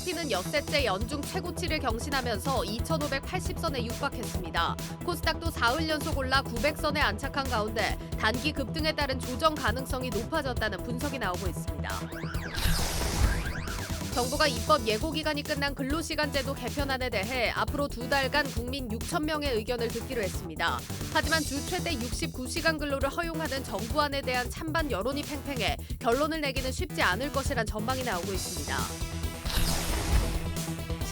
코스피는 엿새째 연중 최고치를 경신하면서 2,580선에 육박했습니다. 코스닥도 사흘 연속 올라 900선에 안착한 가운데 단기 급등에 따른 조정 가능성이 높아졌다는 분석이 나오고 있습니다. 정부가 입법 예고 기간이 끝난 근로시간제도 개편안에 대해 앞으로 2달간 국민 6천 명의 의견을 듣기로 했습니다. 하지만 주 최대 69시간 근로를 허용하는 정부안에 대한 찬반 여론이 팽팽해 결론을 내기는 쉽지 않을 것이란 전망이 나오고 있습니다.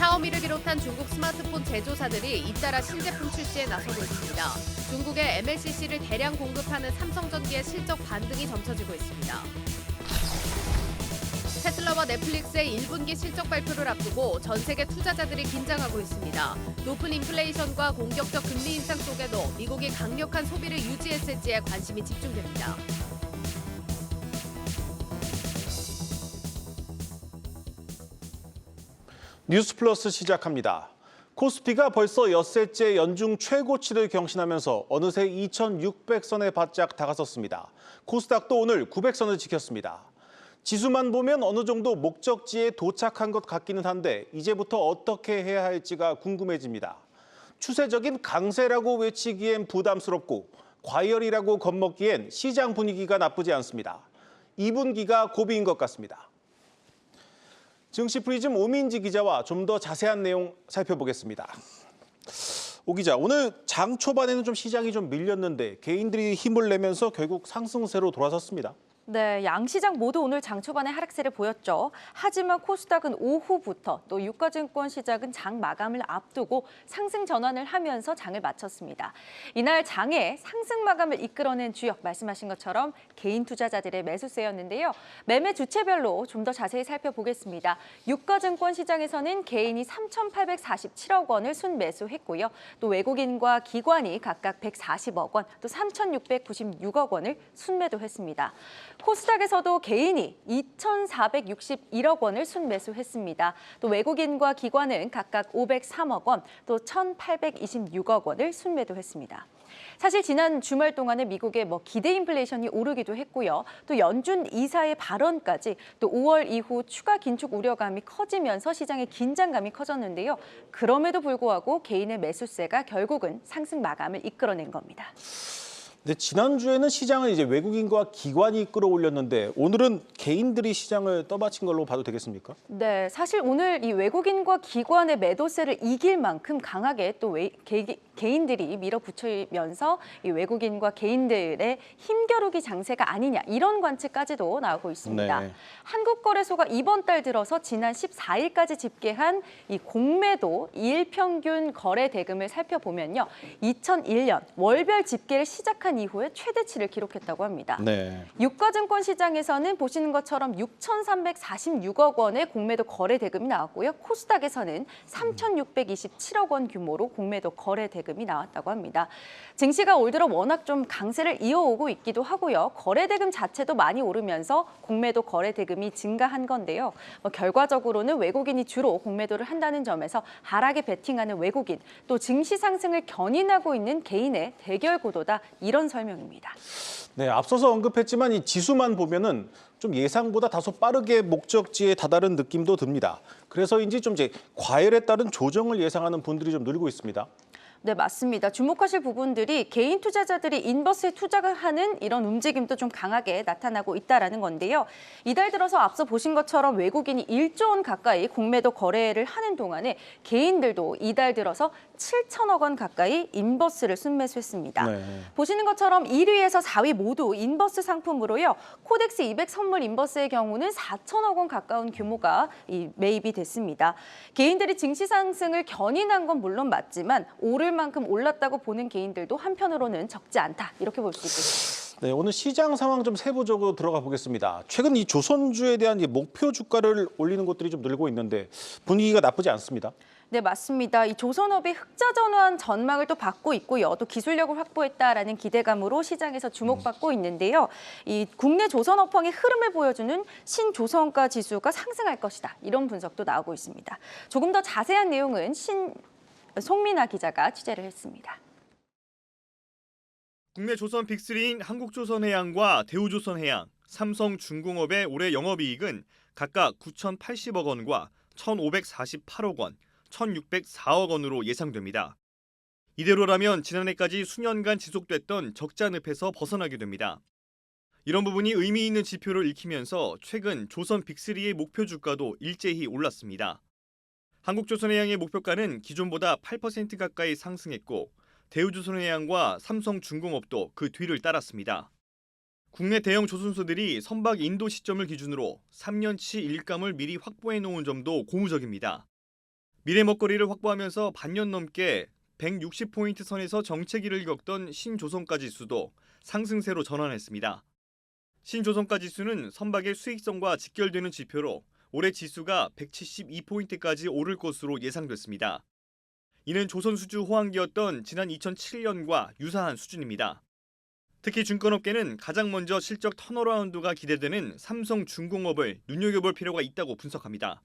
샤오미를 비롯한 중국 스마트폰 제조사들이 잇따라 신제품 출시에 나서고 있습니다. 중국의 MLCC를 대량 공급하는 삼성전기의 실적 반등이 점쳐지고 있습니다. 테슬라와 넷플릭스의 1분기 실적 발표를 앞두고 전 세계 투자자들이 긴장하고 있습니다. 높은 인플레이션과 공격적 금리 인상 속에도 미국이 강력한 소비를 유지했을지에 관심이 집중됩니다. 뉴스 플러스 시작합니다. 코스피가 벌써 엿새째 연중 최고치를 경신하면서 어느새 2,600선에 바짝 다가섰습니다. 코스닥도 오늘 900선을 지켰습니다. 지수만 보면 어느 정도 목적지에 도착한 것 같기는 한데 이제부터 어떻게 해야 할지가 궁금해집니다. 추세적인 강세라고 외치기엔 부담스럽고 과열이라고 겁먹기엔 시장 분위기가 나쁘지 않습니다. 2분기가 고비인 것 같습니다. 증시 프리즘 오민지 기자와 좀 더 자세한 내용 살펴보겠습니다. 오 기자, 오늘 장 초반에는 좀 시장이 좀 밀렸는데 개인들이 힘을 내면서 결국 상승세로 돌아섰습니다. 네, 양시장 모두 오늘 장 초반에 하락세를 보였죠. 하지만 코스닥은 오후부터 또 유가증권 시장은 장 마감을 앞두고 상승 전환을 하면서 장을 마쳤습니다. 이날 장에 상승 마감을 이끌어낸 주역 말씀하신 것처럼 개인 투자자들의 매수세였는데요. 매매 주체별로 좀 더 자세히 살펴보겠습니다. 유가증권 시장에서는 개인이 3,847억 원을 순매수했고요. 또 외국인과 기관이 각각 140억 원, 또 3,696억 원을 순매도 했습니다. 코스닥에서도 개인이 2,461억 원을 순매수했습니다. 또 외국인과 기관은 각각 503억 원, 또 1,826억 원을 순매도했습니다. 사실 지난 주말 동안에 미국의 기대 인플레이션이 오르기도 했고요. 또 연준 이사의 발언까지 또 5월 이후 추가 긴축 우려감이 커지면서 시장의 긴장감이 커졌는데요. 그럼에도 불구하고 개인의 매수세가 결국은 상승 마감을 이끌어낸 겁니다. 네, 지난주에는 시장을 이제 외국인과 기관이 끌어올렸는데 오늘은 개인들이 시장을 떠받친 걸로 봐도 되겠습니까? 네, 사실 오늘 이 외국인과 기관의 매도세를 이길 만큼 강하게 또 개인들이 밀어붙이면서 이 외국인과 개인들의 힘겨루기 장세가 아니냐 이런 관측까지도 나오고 있습니다. 네. 한국거래소가 이번 달 들어서 지난 14일까지 집계한 이 공매도 일평균 거래 대금을 살펴보면요. 2001년 월별 집계를 시작한 이후에 최대치를 기록했다고 합니다. 네. 유가증권 시장에서는 보시는 것처럼 6,346억 원의 공매도 거래 대금이 나왔고요. 코스닥에서는 3,627억 원 규모로 공매도 거래 대금이 나왔다고 합니다. 증시가 올 들어 워낙 좀 강세를 이어오고 있기도 하고요. 거래 대금 자체도 많이 오르면서 공매도 거래 대금이 증가한 건데요. 결과적으로는 외국인이 주로 공매도를 한다는 점에서 하락에 베팅하는 외국인, 또 증시 상승을 견인하고 있는 개인의 대결 구도다. 이런 설명입니다. 네, 앞서서 언급했지만 이 지수만 보면은 좀 예상보다 다소 빠르게 목적지에 다다른 느낌도 듭니다. 그래서인지 좀 이제 과열에 따른 조정을 예상하는 분들이 좀 늘고 있습니다. 네, 맞습니다. 주목하실 부분들이 개인 투자자들이 인버스에 투자하는 이런 움직임도 좀 강하게 나타나고 있다는 건데요. 이달 들어서 앞서 보신 것처럼 외국인이 1조 원 가까이 공매도 거래를 하는 동안에 개인들도 이달 들어서 7천억 원 가까이 인버스를 순매수했습니다. 네. 보시는 것처럼 1위에서 4위 모두 인버스 상품으로요. 코덱스 200 선물 인버스의 경우는 4천억 원 가까운 규모가 매입이 됐습니다. 개인들이 증시 상승을 견인한 건 물론 맞지만 오를 만큼 올랐다고 보는 개인들도 한편으로는 적지 않다. 이렇게 볼 수 있겠습니다. 네, 오늘 시장 상황 좀 세부적으로 들어가 보겠습니다. 최근 이 조선주에 대한 이 목표 주가를 올리는 곳들이 좀 늘고 있는데 분위기가 나쁘지 않습니다. 네, 맞습니다. 이 조선업이 흑자 전환 전망을 또 받고 있고요. 또 기술력을 확보했다라는 기대감으로 시장에서 주목받고 있는데요. 이 국내 조선업황의 흐름을 보여주는 신조선가 지수가 상승할 것이다. 이런 분석도 나오고 있습니다. 조금 더 자세한 내용은 송민아 기자가 취재를 했습니다. 국내 조선 빅3인 한국조선해양과 대우조선해양, 삼성중공업의 올해 영업이익은 각각 9,080억 원과 1,548억 원, 1,604억 원으로 예상됩니다. 이대로라면 지난해까지 수년간 지속됐던 적자 늪에서 벗어나게 됩니다. 이런 부분이 의미 있는 지표를 읽히면서 최근 조선 빅3의 목표 주가도 일제히 올랐습니다. 한국조선해양의 목표가는 기존보다 8% 가까이 상승했고 대우조선해양과 삼성중공업도 그 뒤를 따랐습니다. 국내 대형 조선소들이 선박 인도 시점을 기준으로 3년치 일감을 미리 확보해 놓은 점도 고무적입니다. 미래 먹거리를 확보하면서 반년 넘게 160포인트 선에서 정체기를 겪던 신조선가 지수도 상승세로 전환했습니다. 신조선가 지수는 선박의 수익성과 직결되는 지표로 올해 지수가 172포인트까지 오를 것으로 예상됐습니다. 이는 조선 수주 호황기였던 지난 2007년과 유사한 수준입니다. 특히 증권업계는 가장 먼저 실적 턴어라운드가 기대되는 삼성중공업을 눈여겨볼 필요가 있다고 분석합니다.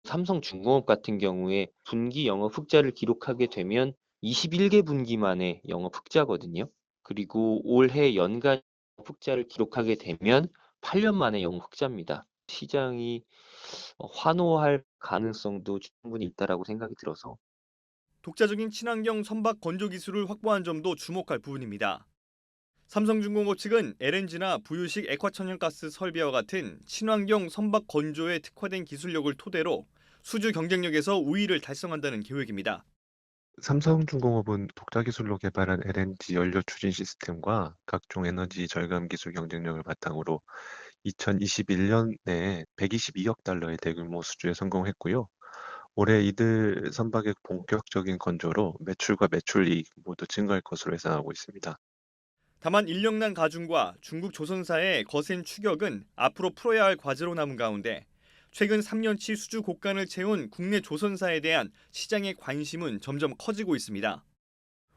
삼성중공업 같은 경우에 분기 영업 흑자를 기록하게 되면 21개 분기 만에 영업 흑자거든요. 그리고 올해 연간 흑자를 기록하게 되면 8년 만에 영업 흑자입니다. 시장이 환호할 가능성도 충분히 있다라고 생각이 들어서 독자적인 친환경 선박 건조 기술을 확보한 점도 주목할 부분입니다. 삼성중공업 측은 LNG나 부유식 액화천연가스 설비와 같은 친환경 선박 건조에 특화된 기술력을 토대로 수주 경쟁력에서 우위를 달성한다는 계획입니다. 삼성중공업은 독자 기술로 개발한 LNG 연료 추진 시스템과 각종 에너지 절감 기술 경쟁력을 바탕으로 2021년 내에 122억 달러의 대규모 수주에 성공했고요. 올해 이들 선박의 본격적인 건조로 매출과 매출이익 모두 증가할 것으로 예상하고 있습니다. 다만 인력난 가중과 중국 조선사의 거센 추격은 앞으로 풀어야 할 과제로 남은 가운데 최근 3년치 수주 곡간을 채운 국내 조선사에 대한 시장의 관심은 점점 커지고 있습니다.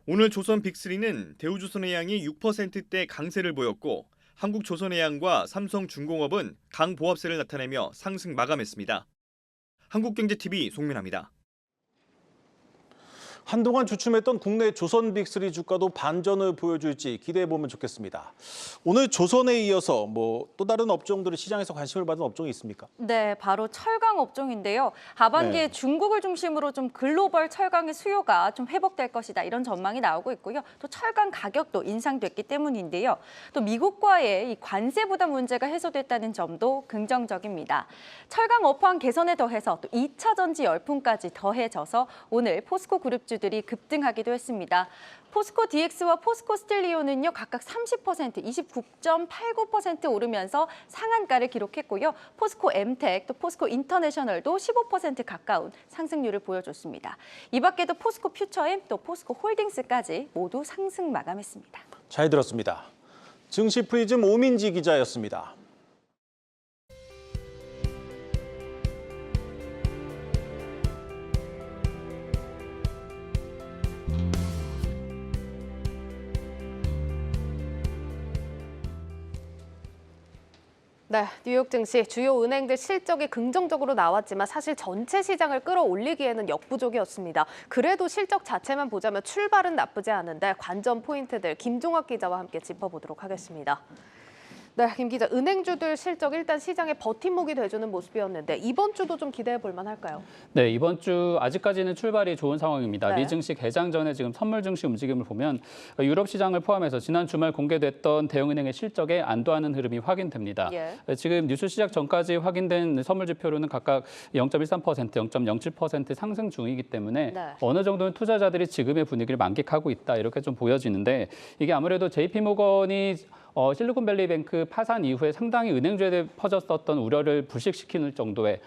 오늘 조선 빅3는 대우조선해양이 6%대 강세를 보였고 한국조선해양과 삼성중공업은 강보합세를 나타내며 상승 마감했습니다. 한국경제TV 송민아입니다. 한동안 주춤했던 국내 조선 빅3 주가도 반전을 보여줄지 기대해보면 좋겠습니다. 오늘 조선에 이어서 또 다른 업종들이 시장에서 관심을 받은 업종이 있습니까? 네, 바로 철강 업종인데요. 하반기에 중국을 중심으로 좀 글로벌 철강의 수요가 좀 회복될 것이다 이런 전망이 나오고 있고요. 또 철강 가격도 인상됐기 때문인데요. 또 미국과의 이 관세 부담 문제가 해소됐다는 점도 긍정적입니다. 철강 업황 개선에 더해서 또 2차 전지 열풍까지 더해져서 오늘 포스코 그룹주들이 급등하기도 했습니다. 포스코 DX와 포스코 스틸리온은요 각각 30%, 29.89% 오르면서 상한가를 기록했고요. 포스코 엠텍, 또 포스코 인터내셔널도 15% 가까운 상승률을 보여줬습니다. 이 밖에도 포스코 퓨처엠, 또 포스코 홀딩스까지 모두 상승 마감했습니다. 잘 들었습니다. 증시 프리즘 오민지 기자였습니다. 네, 뉴욕 증시 주요 은행들 실적이 긍정적으로 나왔지만 사실 전체 시장을 끌어올리기에는 역부족이었습니다. 그래도 실적 자체만 보자면 출발은 나쁘지 않은데 관전 포인트들 김종학 기자와 함께 짚어보도록 하겠습니다. 네, 김 기자, 은행주들 실적 일단 시장의 버팀목이 돼주는 모습이었는데 이번 주도 좀 기대해 볼 만할까요? 네, 이번 주 아직까지는 출발이 좋은 상황입니다. 네. 미 증시 개장 전에 지금 선물 증시 움직임을 보면 유럽 시장을 포함해서 지난 주말 공개됐던 대형은행의 실적에 안도하는 흐름이 확인됩니다. 예. 지금 뉴스 시작 전까지 확인된 선물 지표로는 각각 0.13%, 0.07% 상승 중이기 때문에 네. 어느 정도는 투자자들이 지금의 분위기를 만끽하고 있다 이렇게 좀 보여지는데 이게 아무래도 JP모건이 실리콘밸리뱅크 파산 이후에 상당히 은행주에 퍼졌었던 우려를 불식시키는 정도의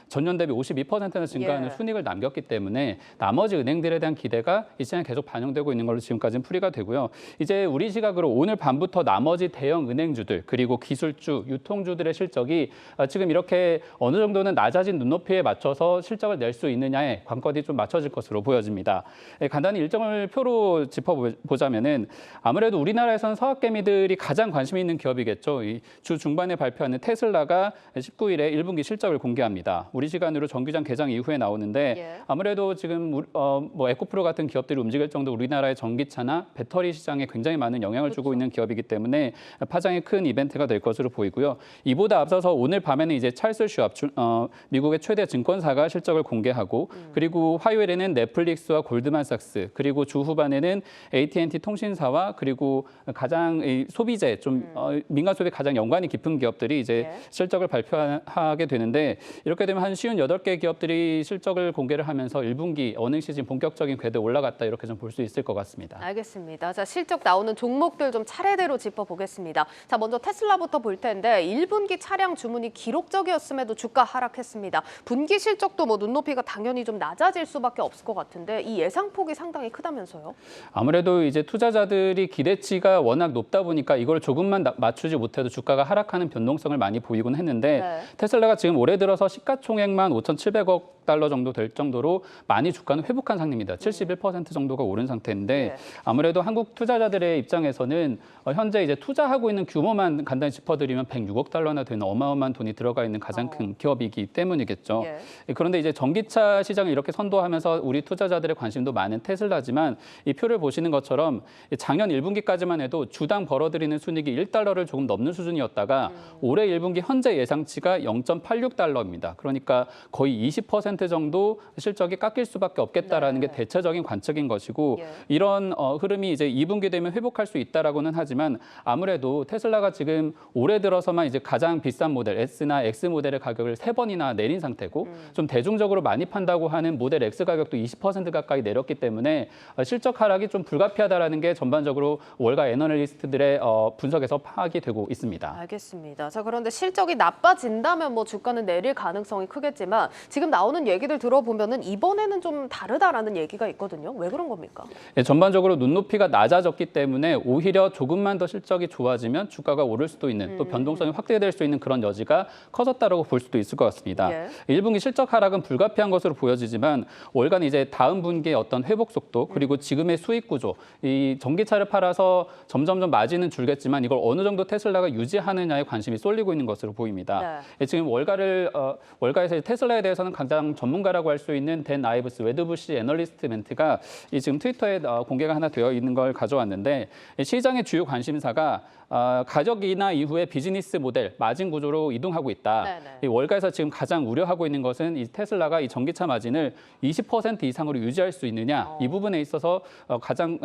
전년 대비 52%는 증가하는 예. 순이익을 남겼기 때문에 나머지 은행들에 대한 기대가 이 시장에 계속 반영되고 있는 걸로 지금까지는 풀이가 되고요. 이제 우리 시각으로 오늘 밤부터 나머지 대형 은행주들 그리고 기술주, 유통주들의 실적이 지금 이렇게 어느 정도는 낮아진 눈높이에 맞춰서 실적을 낼 수 있느냐에 관건이 좀 맞춰질 것으로 보여집니다. 간단히 일정을 표로 짚어보자면은 아무래도 우리나라에서는 서학개미들 투자자들이 가장 관심 있는 기업이겠죠. 이 주 중반에 발표하는 테슬라가 19일에 1분기 실적을 공개합니다. 우리 시간으로 정규장 개장 이후에 나오는데 예. 아무래도 지금 뭐 에코프로 같은 기업들이 움직일 정도 우리나라의 전기차나 배터리 시장에 굉장히 많은 영향을 주고 있는 기업이기 때문에 파장이 큰 이벤트가 될 것으로 보이고요. 이보다 앞서서 오늘 밤에는 이제 찰스 슈왑 미국의 최대 증권사가 실적을 공개하고 그리고 화요일에는 넷플릭스와 골드만삭스 그리고 주 후반에는 AT&T 통신사와 그리고 가장 이 소비재 좀 민간 소비에 가장 연관이 깊은 기업들이 이제 예. 실적을 발표하게 되는데 이렇게 되면 한 58개 기업들이 실적을 공개를 하면서 1분기 어닝 시즌 본격적인 궤도에 올라갔다 이렇게 좀 볼 수 있을 것 같습니다. 알겠습니다. 자, 실적 나오는 종목들 좀 차례대로 짚어보겠습니다. 자, 먼저 테슬라부터 볼 텐데 1분기 차량 주문이 기록적이었음에도 주가 하락했습니다. 분기 실적도 뭐 눈높이가 당연히 좀 낮아질 수밖에 없을 것 같은데 이 예상폭이 상당히 크다면서요? 아무래도 이제 투자자들이 기대치가 워낙 높다 보니까 이걸 조금만 맞추지 못해도 주가가 하락하는 변동성을 많이 보이곤 했는데 네. 테슬라가 지금 올해 들어서 시가총액만 5,700억 달러 정도 될 정도로 많이 주가는 회복한 상태입니다. 71% 정도가 오른 상태인데 네. 아무래도 한국 투자자들의 입장에서는 현재 이제 투자하고 있는 규모만 간단히 짚어드리면 106억 달러나 되는 어마어마한 돈이 들어가 있는 가장 큰 기업이기 때문이겠죠. 예. 그런데 이제 전기차 시장을 이렇게 선도하면서 우리 투자자들의 관심도 많은 테슬라지만 이 표를 보시는 것처럼 작년 1분기까지만 해도 주당 벌어들이는 순이익이 1달러를 조금 넘는 수준이었다가 올해 1분기 현재 예상치가 0.86달러입니다. 그러니까 거의 20% 정도 실적이 깎일 수밖에 없겠다라는 네. 게 대체적인 관측인 것이고 예. 이런 흐름이 이제 2분기 되면 회복할 수 있다라고는 하지만 아무래도 테슬라가 지금 올해 들어서만 이제 가장 비싼 모델 S나 X 모델의 가격을 3번이나 내린 상태고 좀 대중적으로 많이 판다고 하는 모델 X 가격도 20% 가까이 내렸기 때문에 실적 하락이 좀 불가피하다라는 게 전반적으로 월가 애널리스트들의 분석에서 파악이 되고 있습니다. 알겠습니다. 자, 그런데 실적이 나빠진다면 뭐 주가는 내릴 가능성이 크겠지만 지금 나오는 얘기들 들어보면은 이번에는 좀 다르다라는 얘기가 있거든요. 왜 그런 겁니까? 예, 전반적으로 눈높이가 낮아졌기 때문에 오히려 조금만 더 실적이 좋아지면 주가가 오를 수도 있는 또 변동성이 확대될 수 있는 그런 여지가 커졌다라고 볼 수도 있을 것 같습니다. 예. 1분기 실적 하락은 불가피한 것으로 보여지지만 월간 이제 다음 분기의 어떤 회복 속도 그리고 지금의 수익 구조, 이 전기차를 팔아서 점점점 마진은 줄겠지만 이걸 어느 정도 테슬라가 유지하느냐에 관심이 쏠리고 있는 것으로 보입니다. 예, 지금 월가에서 테슬라에 대해서는 가장 전문가라고 할 수 있는 댄 아이브스 웨드부시 애널리스트 멘트가 이 지금 트위터에 공개가 하나 되어 있는 걸 가져왔는데 시장의 주요 관심사가 가격이나 이후에 비즈니스 모델, 마진 구조로 이동하고 있다. 네네. 이 월가에서 지금 가장 우려하고 있는 것은 이 테슬라가 이 전기차 마진을 20% 이상으로 유지할 수 있느냐 이 부분에 있어서 가장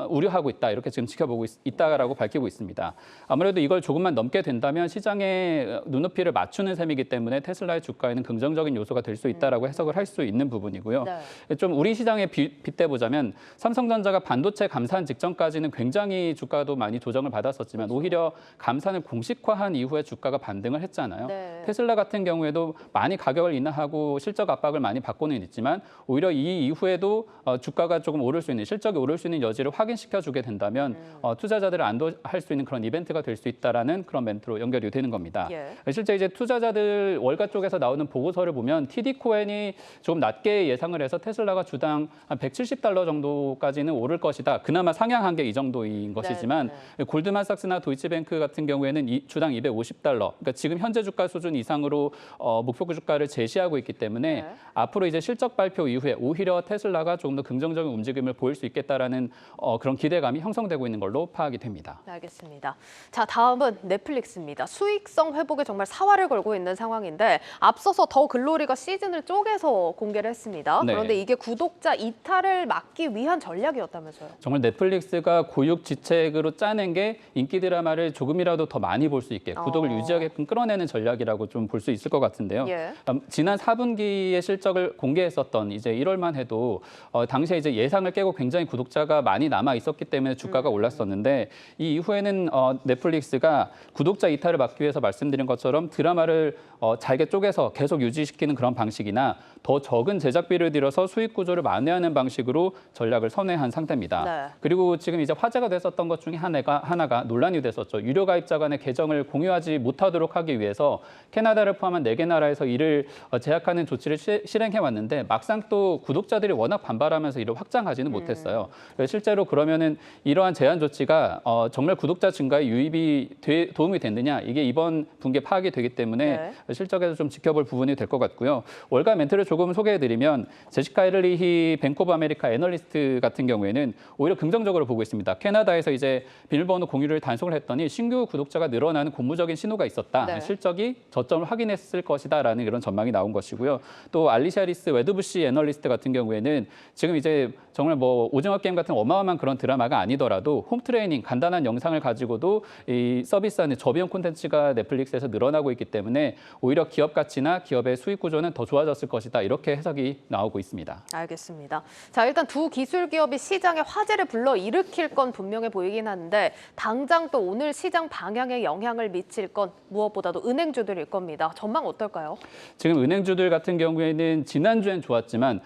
우려하고 있다. 이렇게 지금 지켜보고 있다라고 밝히고 있습니다. 아무래도 이걸 조금만 넘게 된다면 시장의 눈높이를 맞추는 셈이기 때문에 테슬라의 주가에는 긍정적인 요소가 될 수 있다라고 해석을 할 수 있는 부분이고요. 네. 좀 우리 시장에 빗대보자면 삼성전자가 반도체 감산 직전까지는 굉장히 주가도 많이 조정을 받았었지만 오히려 감산을 공식화한 이후에 주가가 반등을 했잖아요. 네. 테슬라 같은 경우에도 많이 가격을 인하하고 실적 압박을 많이 받고는 있지만 오히려 이 이후에도 주가가 조금 오를 수 있는 실적이 오를 수 있는 여지를 확인시켜 주게 된다면 투자자들을 안도할 수 있는 그런 이벤트가 될 수 있다라는 그런 멘트로 연결이 되는 겁니다. 예. 실제 이제 투자자들 월가 쪽에서 나오는 보고서를 보면 TD 코엔이 조금 낮게 예상을 해서 테슬라가 주당 한 170달러 정도까지는 오를 것이다. 그나마 상향한 게 이 정도인 것이지만 골드만삭스나 도이치뱅크 같은 경우에는 주당 250달러. 그러니까 지금 현재 주가 수준 이상으로 목표 주가를 제시하고 있기 때문에 앞으로 이제 실적 발표 이후에 오히려 테슬라가 조금 더 긍정적인 움직임을 보일 수 있겠다라는 그런 기대감이 형성되고 있는 걸로 파악이 됩니다. 알겠습니다. 자, 다음은 넷플릭스입니다. 수익성 회복에 정말 사활을 걸고 있는 상황인데 앞서서 더 글로리가 시즌을 쪼개서 공개를 했습니다. 네. 그런데 이게 구독자 이탈을 막기 위한 전략이었다면서요? 정말 넷플릭스가 고육지책으로 짜낸 게 인기 드라마를 조금이라도 더 많이 볼 수 있게 구독을 유지하게끔 끌어내는 전략이라고 좀 볼 수 있을 것 같은데요. 예. 지난 4분기의 실적을 공개했었던 이제 1월만 해도 당시에 이제 예상을 깨고 굉장히 구독자가 많이 남아 있었기 때문에 주가가 올랐었는데 이 이후에는 넷플릭스가 구독자 이탈을 막기 위해서 말씀드린 것처럼 드라마를 잘게 쪼개서 계속 유지시키는 그런 방식이나 제작비나 더 적은 제작비를 들여서 수익 구조를 만회하는 방식으로 전략을 선회한 상태입니다. 네. 그리고 지금 이제 화제가 됐었던 것 중에 하나가 논란이 됐었죠. 유료 가입자 간의 계정을 공유하지 못하도록 하기 위해서 캐나다를 포함한 4개 나라에서 이를 제약하는 조치를 실행해 왔는데 막상 또 구독자들이 워낙 반발하면서 이를 확장하지는 못했어요. 실제로 그러면은 이러한 제한 조치가 정말 구독자 증가에 유입이 도움이 됐느냐, 이게 이번 분기에 파악이 되기 때문에 실적에서 좀 지켜볼 부분이 될 것 같고요. 월가 멘트를 조금 소개해드리면 제시카 에를리히 뱅크 오브 아메리카 애널리스트 같은 경우에는 오히려 긍정적으로 보고 있습니다. 캐나다에서 이제 비밀번호 공유를 단속을 했더니 신규 구독자가 늘어나는 고무적인 신호가 있었다. 네. 실적이 저점을 확인했을 것이다라는 이런 전망이 나온 것이고요. 또 알리샤 리스 웨드부시 애널리스트 같은 경우에는 지금 이제 정말 뭐 오징어 게임 같은 어마어마한 그런 드라마가 아니더라도 홈 트레이닝 간단한 영상을 가지고도 이 서비스하는 저비용 콘텐츠가 넷플릭스에서 늘어나고 있기 때문에 오히려 기업 가치나 기업의 수익 구조는 더 좋아졌을 것이다. 이렇게 해석이 나오고 있습니다. 알겠습니다. 자, 일단 두 기술 기업이 시장에 화제를 불러일으킬 건 분명해 보이긴 한데 당장 또 오늘 시장 방향에 영향을 미칠 건 무엇보다도 은행주들일 겁니다. 전망 어떨까요? 지금 은행주들 같은 경우에는 지난주엔 좋았지만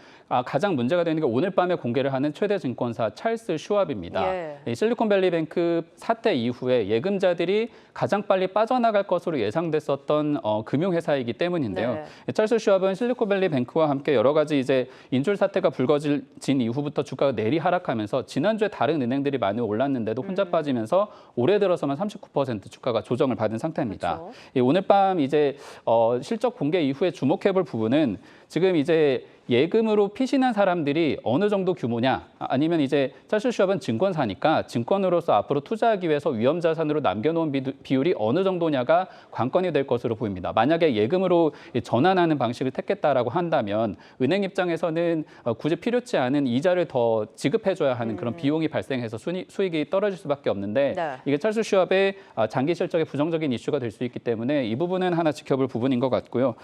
가장 문제가 되는 게 오늘 밤에 공개를 하는 최대 증권사 찰스 슈왑입니다. 이 실리콘밸리뱅크 사태 이후에 예금자들이 가장 빨리 빠져나갈 것으로 예상됐었던 금융회사이기 때문인데요. 찰스 슈왑은 실리콘밸리뱅크와 함께 여러 가지 이제 인출 사태가 불거진 이후부터 주가가 내리하락하면서 지난주에 다른 은행들이 많이 올랐는데도 혼자 빠지면서 올해 들어서만 39% 주가가 조정을 받은 상태입니다. 그렇죠. 오늘 밤 이제 실적 공개 이후에 주목해볼 부분은 지금 이제 예금으로 피신한 사람들이 어느 정도 규모냐, 아니면 이제 찰스 슈왑은 증권사니까 증권으로서 앞으로 투자하기 위해서 위험 자산으로 남겨놓은 비율이 어느 정도냐가 관건이 될 것으로 보입니다. 만약에 예금으로 전환하는 방식을 택했다라고 한다면 은행 입장에서는 굳이 필요치 않은 이자를 더 지급해줘야 하는 그런 비용이 발생해서 수익이 떨어질 수밖에 없는데 이게 찰스 슈왑의 장기 실적에 부정적인 이슈가 될 수 있기 때문에 이 부분은 하나 지켜볼 부분인 것 같고요.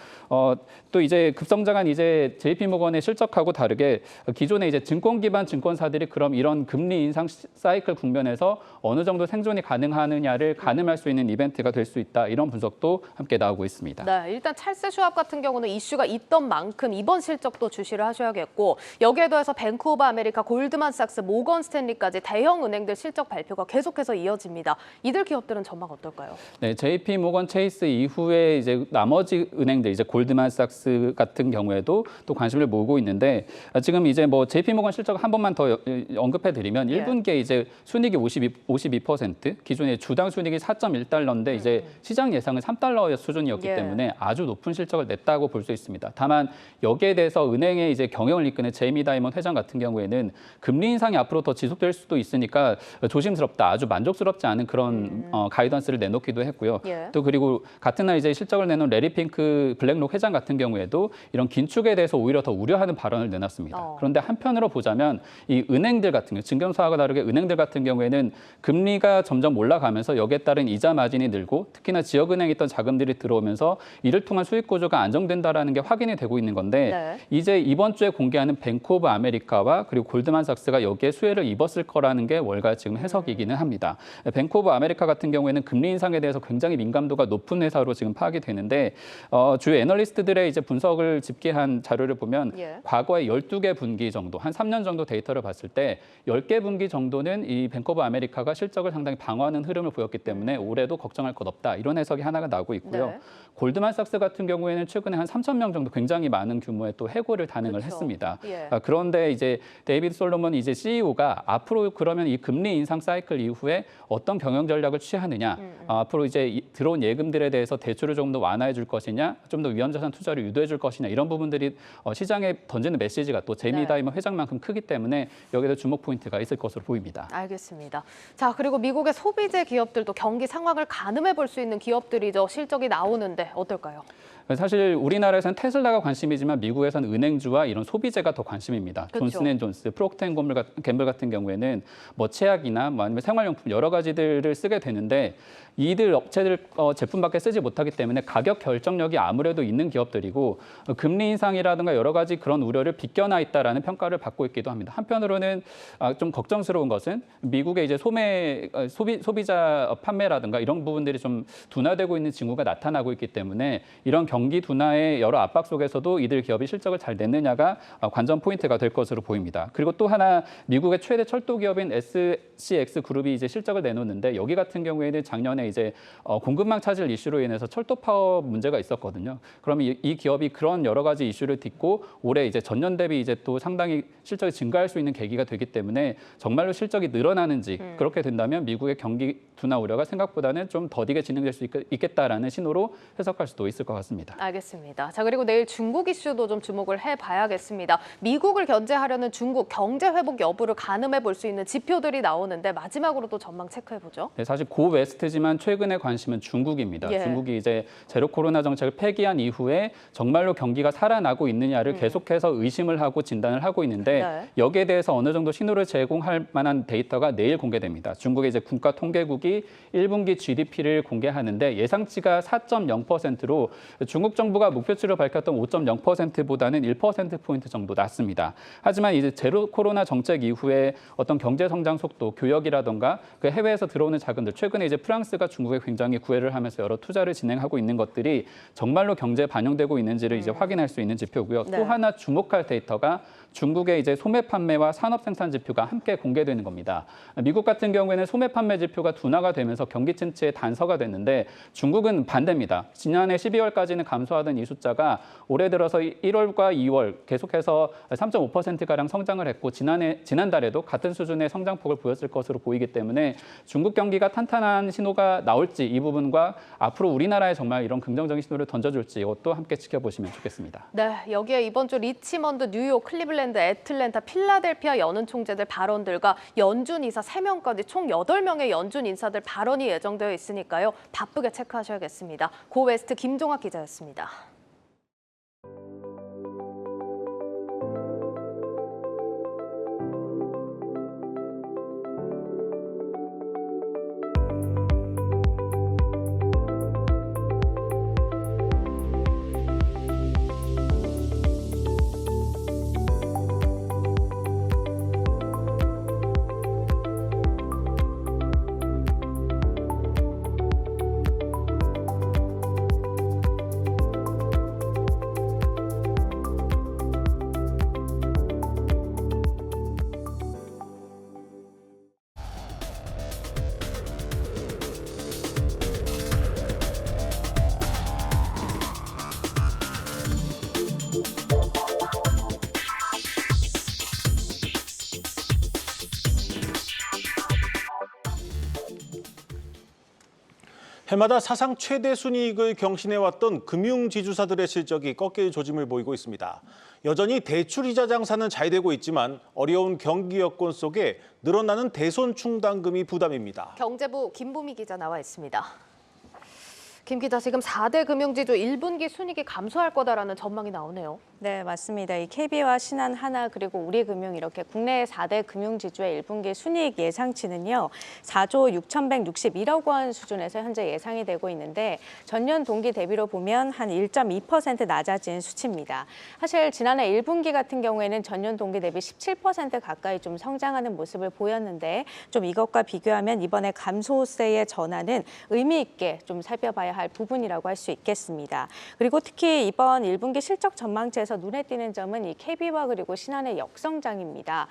또 이제 급성장한 이제 JP 모건의 실적하고 다르게 기존의 이제 증권 기반 증권사들이 그럼 이런 금리 인상 사이클 국면에서 어느 정도 생존이 가능하느냐를 가늠할 수 있는 이벤트가 될 수 있다. 이런 분석도 함께 나오고 있습니다. 네, 일단 찰스 슈왑 같은 경우는 이슈가 있던 만큼 이번 실적도 주시를 하셔야겠고 여기에 더해서 뱅크 오브 아메리카, 골드만삭스, 모건 스탠리까지 대형 은행들 실적 발표가 계속해서 이어집니다. 이들 기업들은 전망 어떨까요? 네, JP 모건 체이스 이후에 이제 나머지 은행들, 이제 골드만삭스 같은 경우에도 또 관심을 모으고 있는데 지금 이제 뭐 JP 모건 실적 한 번만 더 언급해드리면 1분기에 이제 순이익이 52%, 기존의 주당 순이익이 4.1달러인데 이제 시장 예상은 3달러 수준이었기 때문에 아주 높은 실적을 냈다고 볼 수 있습니다. 다만 여기에 대해서 은행의 이제 경영을 이끄는 제이미 다이먼 회장 같은 경우에는 금리 인상이 앞으로 더 지속될 수도 있으니까 조심스럽다, 아주 만족스럽지 않은 그런 가이던스를 내놓기도 했고요. 또 그리고 같은 날 이제 실적을 내놓은 레리 핑크 블랙록 회장 같은 경우에도 이런 긴축에 대해서 오히려 더 우려하는 발언을 내놨습니다. 그런데 한편으로 보자면 이 은행들 같은 경우, 증권사와 다르게 은행들 같은 경우에는 금리가 점점 올라가면서 여기에 따른 이자 마진이 늘고 특히나 지역은행에 있던 자금들이 들어오면서 이를 통한 수익 구조가 안정된다라는 게 확인이 되고 있는 건데 이제 이번 주에 공개하는 뱅크 오브 아메리카와 그리고 골드만삭스가 여기에 수혜를 입었을 거라는 게 월가 지금 해석이기는 합니다. 뱅크 오브 아메리카 같은 경우에는 금리 인상에 대해서 굉장히 민감도가 높은 회사로 지금 파악이 되는데 주요 애널리스트들의 이제 분석을 집계한 자료를 보면 과거에 12개 분기 정도, 한 3년 정도 데이터를 봤을 때 10개 분기 정도는 이 뱅크 오브 아메리카가 실적을 상당히 방어하는 흐름을 보였기 때문에 올해도 걱정할 것 없다. 이런 해석이 하나가 나오고 있고요. 골드만삭스 같은 경우에는 최근에 한 3,000명 정도 굉장히 많은 규모의 또 해고를 단행을 했습니다. 그런데 이제 데이비드 솔로몬 이제 CEO가 앞으로 그러면 이 금리 인상 사이클 이후에 어떤 경영 전략을 취하느냐, 앞으로 이제 들어온 예금들에 대해서 대출을 조금 더 완화해 줄 것이냐, 좀 더 위험자산 투자를 유도해 줄 것이냐, 이런 부분들이 시장에 던지는 메시지가 또 제이미 다이먼 회장만큼 크기 때문에 여기에 주목 포인트가 있을 것으로 보입니다. 알겠습니다. 자, 그리고 미국의 소비재 기업들도 경기 상황을 가늠해 볼 수 있는 기업들이죠. 실적이 나오는데 어떨까요? 사실 우리나라에서는 테슬라가 관심이지만 미국에서는 은행주와 이런 소비재가 더 관심입니다. 존슨앤존스, 프록트앤갬블 같은 경우에는 뭐 치약이나 뭐 아니면 생활용품 여러 가지들을 쓰게 되는데 이들 업체들 제품밖에 쓰지 못하기 때문에 가격 결정력이 아무래도 있는 기업들이고 금리 인상이라든가 여러 가지 그런 우려를 비껴나 있다라는 평가를 받고 있기도 합니다. 한편으로는 좀 걱정스러운 것은 미국의 이제 소비자 판매라든가 이런 부분들이 좀 둔화되고 있는 징후가 나타나고 있기 때문에 이런 경기 둔화의 여러 압박 속에서도 이들 기업이 실적을 잘 냈느냐가 관전 포인트가 될 것으로 보입니다. 그리고 또 하나 미국의 최대 철도 기업인 SCX 그룹이 이제 실적을 내놓는데 여기 같은 경우에는 작년에 이제 공급망 차질 이슈로 인해서 철도 파업 문제가 있었거든요. 그러면 이 기업이 그런 여러 가지 이슈를 딛고 올해 이제 전년 대비 이제 또 상당히 실적이 증가할 수 있는 계기가 되기 때문에 정말로 실적이 늘어나는지 그렇게 된다면 미국의 경기 둔화 우려가 생각보다는 좀 더디게 진행될 수 있겠다라는 신호로 해석할 수도 있을 것 같습니다. 알겠습니다. 자, 그리고 내일 중국 이슈도 좀 주목을 해봐야겠습니다. 미국을 견제하려는 중국 경제 회복 여부를 가늠해 볼 수 있는 지표들이 나오는데 마지막으로 또 전망 체크해보죠. 네, 사실 고 웨스트지만 최근의 관심은 중국입니다. 예. 중국이 이제 제로 코로나 정책을 폐기한 이후에 정말로 경기가 살아나고 있느냐를 계속해서 의심을 하고 진단을 하고 있는데 네. 여기에 대해서 어느 정도 신호를 제공할 만한 데이터가 내일 공개됩니다. 중국의 이제 국가 통계국이 1분기 GDP를 공개하는데 예상치가 4.0%로 중국 정부가 목표치로 밝혔던 5.0%보다는 1%포인트 정도 낮습니다. 하지만 이제 제로 코로나 정책 이후에 어떤 경제 성장 속도, 교역이라던가 그 해외에서 들어오는 자금들, 최근에 이제 프랑스가 중국에 굉장히 구애를 하면서 여러 투자를 진행하고 있는 것들이 정말로 경제에 반영되고 있는지를 이제 확인할 수 있는 지표고요. 네. 또 하나 주목할 데이터가 중국의 이제 소매 판매와 산업 생산 지표가 함께 공개되는 겁니다. 미국 같은 경우에는 소매 판매 지표가 둔화가 되면서 경기 침체의 단서가 됐는데 중국은 반대입니다. 지난해 12월까지는 감소하던 이 숫자가 올해 들어서 1월과 2월 계속해서 3.5%가량 성장을 했고 지난달에도 같은 수준의 성장폭을 보였을 것으로 보이기 때문에 중국 경기가 탄탄한 신호가 나올지 이 부분과 앞으로 우리나라에 정말 이런 긍정적인 신호를 던져줄지 이것도 함께 지켜보시면 좋겠습니다. 네, 여기에 이번 주 리치먼드, 뉴욕, 클리블랜드, 애틀랜타, 필라델피아 연은 총재들 발언들과 연준 이사 3명까지 총 8명의 연준 인사들 발언이 예정되어 있으니까요. 바쁘게 체크하셔야겠습니다. 고 웨스트 김종학 기자였습니다. 해마다 사상 최대 순이익을 경신해왔던 금융지주사들의 실적이 꺾일 조짐을 보이고 있습니다. 여전히 대출이자 장사는 잘 되고 있지만 어려운 경기 여건 속에 늘어나는 대손 충당금이 부담입니다. 경제부 김보미 기자 나와 있습니다. 김 기자, 지금 4대 금융지주 1분기 순이익이 감소할 거다라는 전망이 나오네요. 네, 맞습니다. 이 KB와 신한, 하나 그리고 우리금융 이렇게 국내 4대 금융지주의 1분기 순이익 예상치는요. 4조 6,161억 원 수준에서 현재 예상이 되고 있는데 전년 동기 대비로 보면 한 1.2% 낮아진 수치입니다. 사실 지난해 1분기 같은 경우에는 전년 동기 대비 17% 가까이 좀 성장하는 모습을 보였는데 좀 이것과 비교하면 이번에 감소세의 전환은 의미 있게 좀 살펴봐야 할 부분이라고 할 수 있겠습니다. 그리고 특히 이번 1분기 실적 전망치에서 눈에 띄는 점은 이 KB와 그리고 신한의 역성장입니다.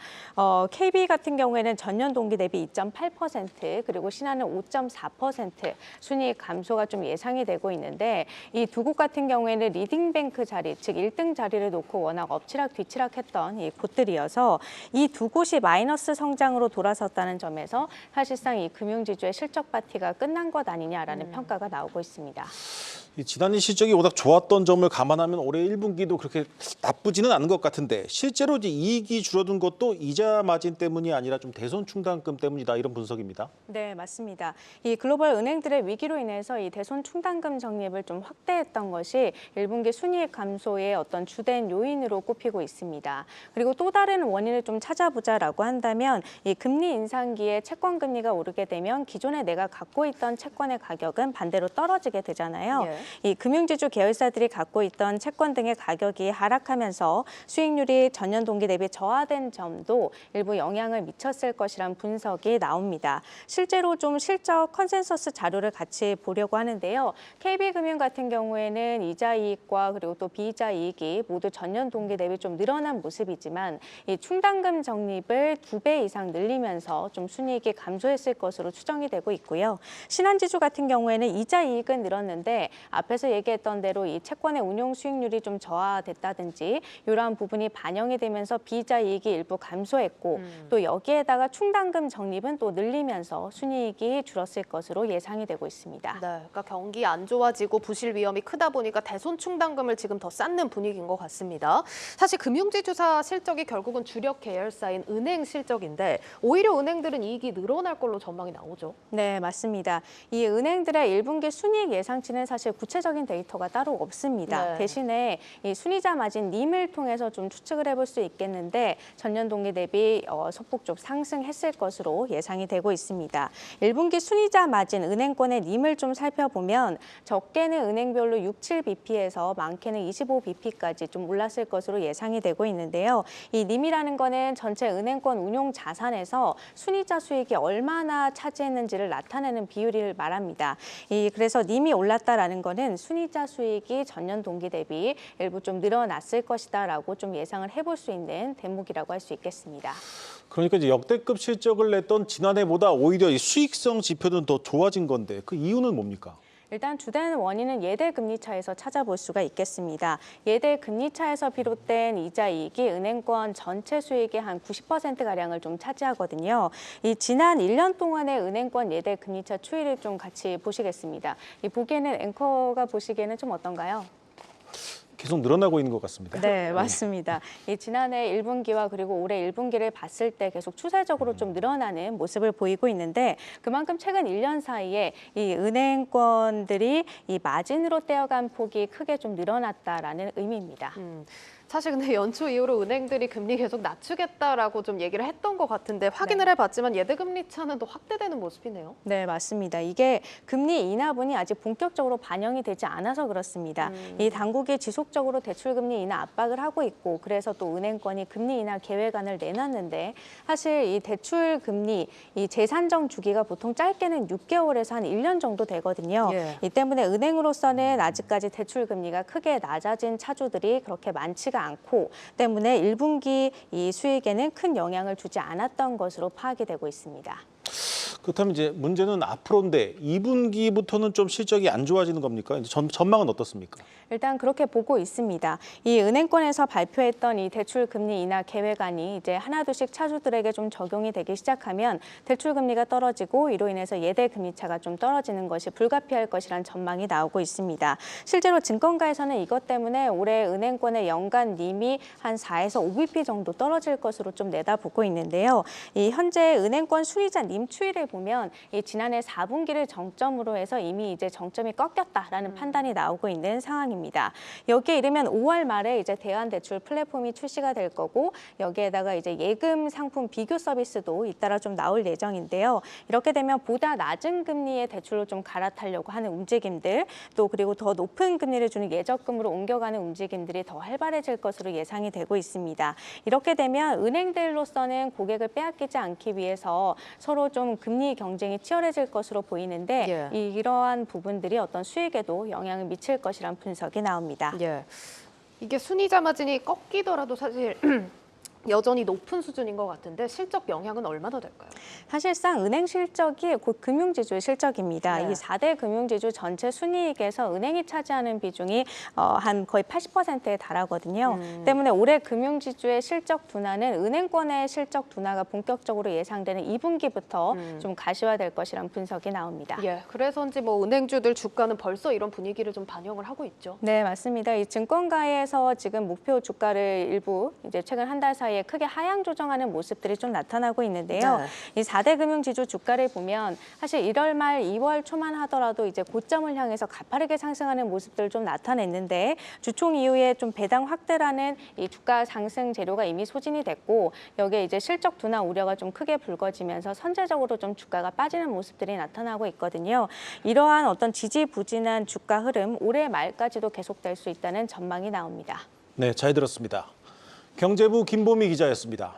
KB 같은 경우에는 전년 동기 대비 2.8% 그리고 신한은 5.4% 순이익 감소가 좀 예상이 되고 있는데 이 두 곳 같은 경우에는 리딩뱅크 자리, 즉 1등 자리를 놓고 워낙 엎치락 뒤치락했던 이 곳들이어서 이 두 곳이 마이너스 성장으로 돌아섰다는 점에서 사실상 이 금융지주의 실적 파티가 끝난 것 아니냐라는 평가가 나오고 있습니다. 지난해 실적이 워낙 좋았던 점을 감안하면 올해 1분기도 그렇게 나쁘지는 않은 것 같은데 실제로 이제 이익이 줄어든 것도 이자 마진 때문이 아니라 좀 대손 충당금 때문이다 이런 분석입니다. 네, 맞습니다. 이 글로벌 은행들의 위기로 인해서 이 대손 충당금 적립을 좀 확대했던 것이 1분기 순이익 감소의 어떤 주된 요인으로 꼽히고 있습니다. 그리고 또 다른 원인을 좀 찾아보자라고 한다면 이 금리 인상기에 채권 금리가 오르게 되면 기존에 내가 갖고 있던 채권의 가격은 반대로 떨어지게 되잖아요. 예. 이 금융지주 계열사들이 갖고 있던 채권 등의 가격이 하락하면서 수익률이 전년 동기 대비 저하된 점도 일부 영향을 미쳤을 것이란 분석이 나옵니다. 실제로 좀 실적 컨센서스 자료를 같이 보려고 하는데요. KB금융 같은 경우에는 이자 이익과 그리고 또 비이자 이익이 모두 전년 동기 대비 좀 늘어난 모습이지만 이 충당금 적립을 2배 이상 늘리면서 좀 순이익이 감소했을 것으로 추정이 되고 있고요. 신한지주 같은 경우에는 이자 이익은 늘었는데 앞에서 얘기했던 대로 이 채권의 운용 수익률이 좀 저하됐다든지 이러한 부분이 반영이 되면서 비이자 이익이 일부 감소했고 또 여기에다가 충당금 적립은 또 늘리면서 순이익이 줄었을 것으로 예상이 되고 있습니다. 네, 그러니까 경기 안 좋아지고 부실 위험이 크다 보니까 대손 충당금을 지금 더 쌓는 분위기인 것 같습니다. 사실 금융지주사 실적이 결국은 주력 계열사인 은행 실적인데 오히려 은행들은 이익이 늘어날 걸로 전망이 나오죠. 네, 맞습니다. 이 은행들의 1분기 순이익 예상치는 사실 구체적인 데이터가 따로 없습니다. 네. 대신에 이 순이자 마진 님을 통해서 좀 추측을 해볼 수 있겠는데 전년 동기 대비 소폭 좀 상승했을 것으로 예상이 되고 있습니다. 1분기 순이자 마진 은행권의 님을 좀 살펴보면 적게는 은행별로 6, 7bp에서 많게는 25bp까지 좀 올랐을 것으로 예상이 되고 있는데요. 이 님이라는 거는 전체 은행권 운용 자산에서 순이자 수익이 얼마나 차지했는지를 나타내는 비율을 말합니다. 그래서 님이 올랐다라는 거는 순이자 수익이 전년 동기 대비 일부 좀 늘어났을 것이다라고 좀 예상을 해볼 수 있는 대목이라고 할 수 있겠습니다. 그러니까 이제 역대급 실적을 냈던 지난해보다 오히려 이 수익성 지표는 더 좋아진 건데 그 이유는 뭡니까? 일단 주된 원인은 예대 금리 차에서 찾아볼 수가 있겠습니다. 예대 금리 차에서 비롯된 이자 이익이 은행권 전체 수익의 한 90%가량을 좀 차지하거든요. 이 지난 1년 동안의 은행권 예대 금리 차 추이를 좀 같이 보시겠습니다. 이 보기에는 앵커가 보시기에는 좀 어떤가요? 계속 늘어나고 있는 것 같습니다. 네, 맞습니다. 이 지난해 1분기와 그리고 올해 1분기를 봤을 때 계속 추세적으로 좀 늘어나는 모습을 보이고 있는데 그만큼 최근 1년 사이에 이 은행권들이 이 마진으로 떼어간 폭이 크게 좀 늘어났다라는 의미입니다. 사실 근데 연초 이후로 은행들이 금리 계속 낮추겠다라고 좀 얘기를 했던 것 같은데 확인을 해봤지만 예대금리 차는 더 확대되는 모습이네요. 네, 맞습니다. 이게 금리 인하분이 아직 본격적으로 반영이 되지 않아서 그렇습니다. 이 당국이 지속적으로 대출금리 인하 압박을 하고 있고 그래서 또 은행권이 금리 인하 계획안을 내놨는데 사실 이 대출금리 이 재산정 주기가 보통 짧게는 6개월에서 한 1년 정도 되거든요. 예. 이 때문에 은행으로서는 아직까지 대출금리가 크게 낮아진 차주들이 그렇게 많지가 않고 때문에 1분기 이 수익에는 큰 영향을 주지 않았던 것으로 파악이 되고 있습니다. 그렇다면 이제 문제는 앞으로인데 2분기부터는 좀 실적이 안 좋아지는 겁니까? 이제 전망은 어떻습니까? 일단 그렇게 보고 있습니다. 이 은행권에서 발표했던 이 대출 금리 인하 계획안이 이제 하나둘씩 차주들에게 좀 적용이 되기 시작하면 대출 금리가 떨어지고 이로 인해서 예대 금리 차가 좀 떨어지는 것이 불가피할 것이란 전망이 나오고 있습니다. 실제로 증권가에서는 이것 때문에 올해 은행권의 연간 님이 한 4에서 5bp 정도 떨어질 것으로 좀 내다보고 있는데요. 이 현재 은행권 순이자 님 추이를 보면 이 지난해 4분기를 정점으로 해서 이미 이제 정점이 꺾였다라는 판단이 나오고 있는 상황입니다. 여기에 이르면 5월 말에 이제 대환대출 플랫폼이 출시가 될 거고 여기에다가 이제 예금 상품 비교 서비스도 잇따라 좀 나올 예정인데요. 이렇게 되면 보다 낮은 금리의 대출로 좀 갈아타려고 하는 움직임들 또 그리고 더 높은 금리를 주는 예적금으로 옮겨가는 움직임들이 더 활발해질 것으로 예상이 되고 있습니다. 이렇게 되면 은행들로서는 고객을 빼앗기지 않기 위해서 서로 좀 금리 경쟁이 치열해질 것으로 보이는데 이러한 부분들이 어떤 수익에도 영향을 미칠 것이란 분석이 나옵니다. 예. 이게 순이자 마진이 꺾이더라도 사실 여전히 높은 수준인 것 같은데 실적 영향은 얼마나 될까요? 사실상 은행 실적이 곧 금융지주의 실적입니다. 네. 이 4대 금융지주 전체 순이익에서 은행이 차지하는 비중이 한 거의 80%에 달하거든요. 때문에 올해 금융지주의 실적 둔화는 은행권의 실적 둔화가 본격적으로 예상되는 2분기부터 좀 가시화될 것이란 분석이 나옵니다. 예, 그래서인지 뭐 은행주들 주가는 벌써 이런 분위기를 좀 반영을 하고 있죠. 네, 맞습니다. 이 증권가에서 지금 목표 주가를 일부 이제 최근 한 달 사이에 크게 하향 조정하는 모습들이 좀 나타나고 있는데요. 네. 이 4대 금융지주 주가를 보면 사실 1월 말 2월 초만 하더라도 이제 고점을 향해서 가파르게 상승하는 모습들을 좀 나타냈는데 주총 이후에 좀 배당 확대라는 이 주가 상승 재료가 이미 소진이 됐고 여기에 이제 실적 둔화 우려가 좀 크게 불거지면서 선제적으로 좀 주가가 빠지는 모습들이 나타나고 있거든요. 이러한 어떤 지지부진한 주가 흐름 올해 말까지도 계속될 수 있다는 전망이 나옵니다. 네, 잘 들었습니다. 경제부 김보미 기자였습니다.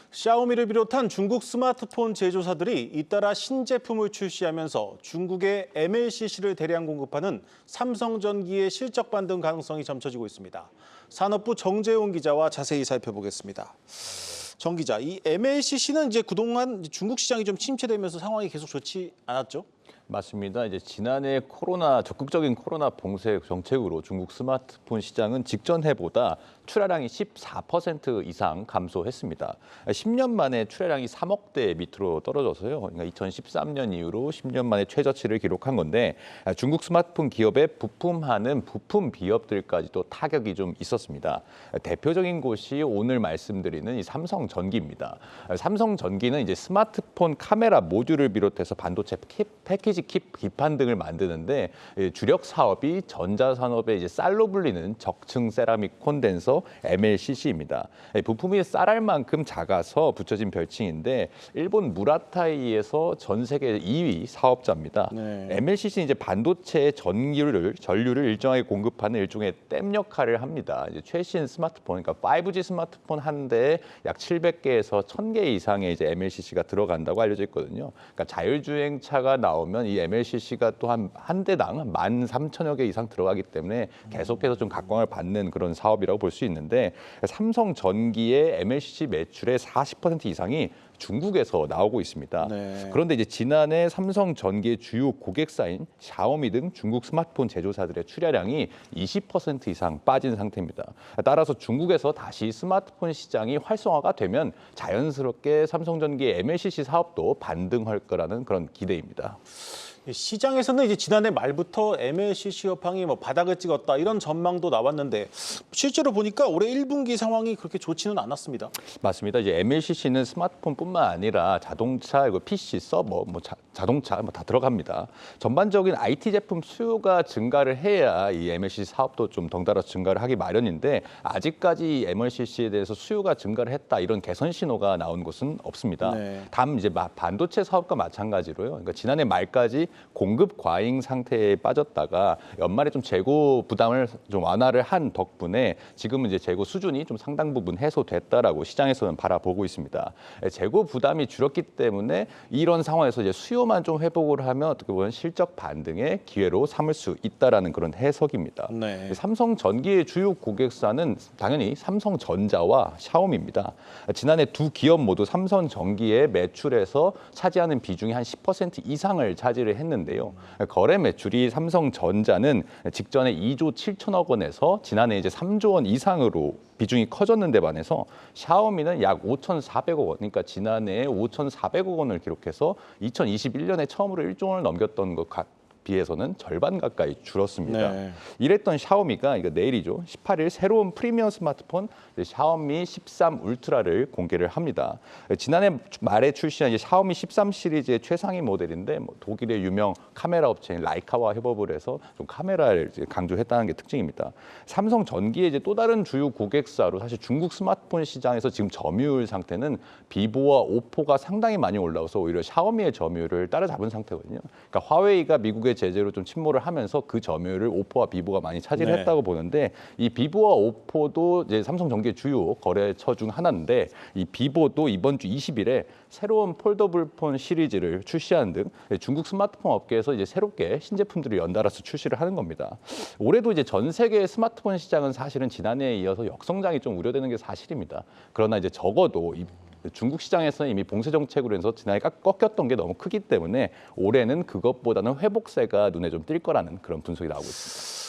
샤오미를 비롯한 중국 스마트폰 제조사들이 잇따라 신제품을 출시하면서 중국의 MLCC를 대량 공급하는 삼성전기의 실적 반등 가능성이 점쳐지고 있습니다. 산업부 정재용 기자와 자세히 살펴보겠습니다. 정 기자, 이 MLCC는 이제 그동안 중국 시장이 좀 침체되면서 상황이 계속 좋지 않았죠? 맞습니다. 이제 지난해 적극적인 코로나 봉쇄 정책으로 중국 스마트폰 시장은 직전 해보다 출하량이 14% 이상 감소했습니다. 10년 만에 출하량이 3억 대 밑으로 떨어져서요. 그러니까 2013년 이후로 10년 만에 최저치를 기록한 건데 중국 스마트폰 기업에 부품하는 부품 기업들까지도 타격이 좀 있었습니다. 대표적인 곳이 오늘 말씀드리는 이 삼성전기입니다. 삼성전기는 이제 스마트폰 카메라 모듈을 비롯해서 반도체 패키지 기판 등을 만드는데 주력 사업이 전자산업의 이제 쌀로 불리는 적층 세라믹 콘덴서 MLCC입니다. 부품이 쌀알 만큼 작아서 붙여진 별칭인데 일본 무라타이에서 전 세계 2위 사업자입니다. 네. MLCC는 이제 반도체 전류를 일정하게 공급하는 일종의 댐 역할을 합니다. 이제 최신 스마트폰, 그러니까 5G 스마트폰 한 대에 약 700개에서 1000개 이상의 이제 MLCC가 들어간다고 알려져 있거든요. 그러니까 자율주행차가 나오면 이 MLCC가 또 한 대당 13,000여 개 이상 들어가기 때문에 계속해서 좀 각광을 받는 그런 사업이라고 볼 수 있는데 삼성전기의 MLCC 매출의 40% 이상이 중국에서 나오고 있습니다. 네. 그런데 이제 지난해 삼성전기의 주요 고객사인 샤오미 등 중국 스마트폰 제조사들의 출하량이 20% 이상 빠진 상태입니다. 따라서 중국에서 다시 스마트폰 시장이 활성화가 되면 자연스럽게 삼성전기의 MLCC 사업도 반등할 거라는 그런 기대입니다. 시장에서는 이제 지난해 말부터 MLCC 여팡이 바닥을 찍었다 이런 전망도 나왔는데 실제로 보니까 올해 1분기 상황이 그렇게 좋지는 않았습니다. 맞습니다. 이제 MLCC는 스마트폰뿐만 아니라 자동차, PC, 서버, 자동차 다 들어갑니다. 전반적인 IT 제품 수요가 증가를 해야 이 MLCC 사업도 좀 덩달아 증가를 하기 마련인데 아직까지 MLCC에 대해서 수요가 증가를 했다 이런 개선 신호가 나온 곳은 없습니다. 네. 다음 이제 반도체 사업과 마찬가지로요. 그러니까 지난해 말까지 공급 과잉 상태에 빠졌다가 연말에 좀 재고 부담을 좀 완화를 한 덕분에 지금은 이제 재고 수준이 좀 상당 부분 해소됐다라고 시장에서는 바라보고 있습니다. 재고 부담이 줄었기 때문에 이런 상황에서 이제 수요만 좀 회복을 하면 어떻게 보면 실적 반등의 기회로 삼을 수 있다라는 그런 해석입니다. 네. 삼성전기의 주요 고객사는 당연히 삼성전자와 샤오미입니다. 지난해 두 기업 모두 삼성전기의 매출에서 차지하는 비중이 한 10% 이상을 차지를 했는데요. 거래 매출이 삼성전자는 직전에 2조 7천억 원에서 지난해 이제 3조 원 이상으로 비중이 커졌는데 반해서 샤오미는 약 5,400억 원, 그러니까 지난해에 5,400억 원을 기록해서 2021년에 처음으로 1조 원을 넘겼던 것 비해서는 절반 가까이 줄었습니다. 네. 이랬던 샤오미가 이거 내일이죠. 18일 새로운 프리미엄 스마트폰 샤오미 13 울트라를 공개를 합니다. 지난해 말에 출시한 이제 샤오미 13 시리즈의 최상위 모델인데 독일의 유명 카메라 업체인 라이카와 협업을 해서 좀 카메라를 이제 강조했다는 게 특징입니다. 삼성전기의 이제 또 다른 주요 고객사로 사실 중국 스마트폰 시장에서 지금 점유율 상태는 비보와 오포가 상당히 많이 올라와서 오히려 샤오미의 점유율을 따라잡은 상태거든요. 그러니까 화웨이가 미국의 제재로 좀 침몰을 하면서 그 점유율을 오포와 비보가 많이 차지를 했다고 보는데 이 비보와 오포도 이제 삼성전기의 주요 거래처 중 하나인데 이 비보도 이번 주 20일에 새로운 폴더블 폰 시리즈를 출시하는 등 중국 스마트폰 업계에서 이제 새롭게 신제품들을 연달아서 출시를 하는 겁니다. 올해도 이제 전 세계 스마트폰 시장은 사실은 지난해에 이어서 역성장이 좀 우려되는 게 사실입니다. 그러나 이제 적어도 중국 시장에서는 이미 봉쇄 정책으로 해서 지난해 꺾였던 게 너무 크기 때문에 올해는 그것보다는 회복세가 눈에 좀 띌 거라는 그런 분석이 나오고 있습니다.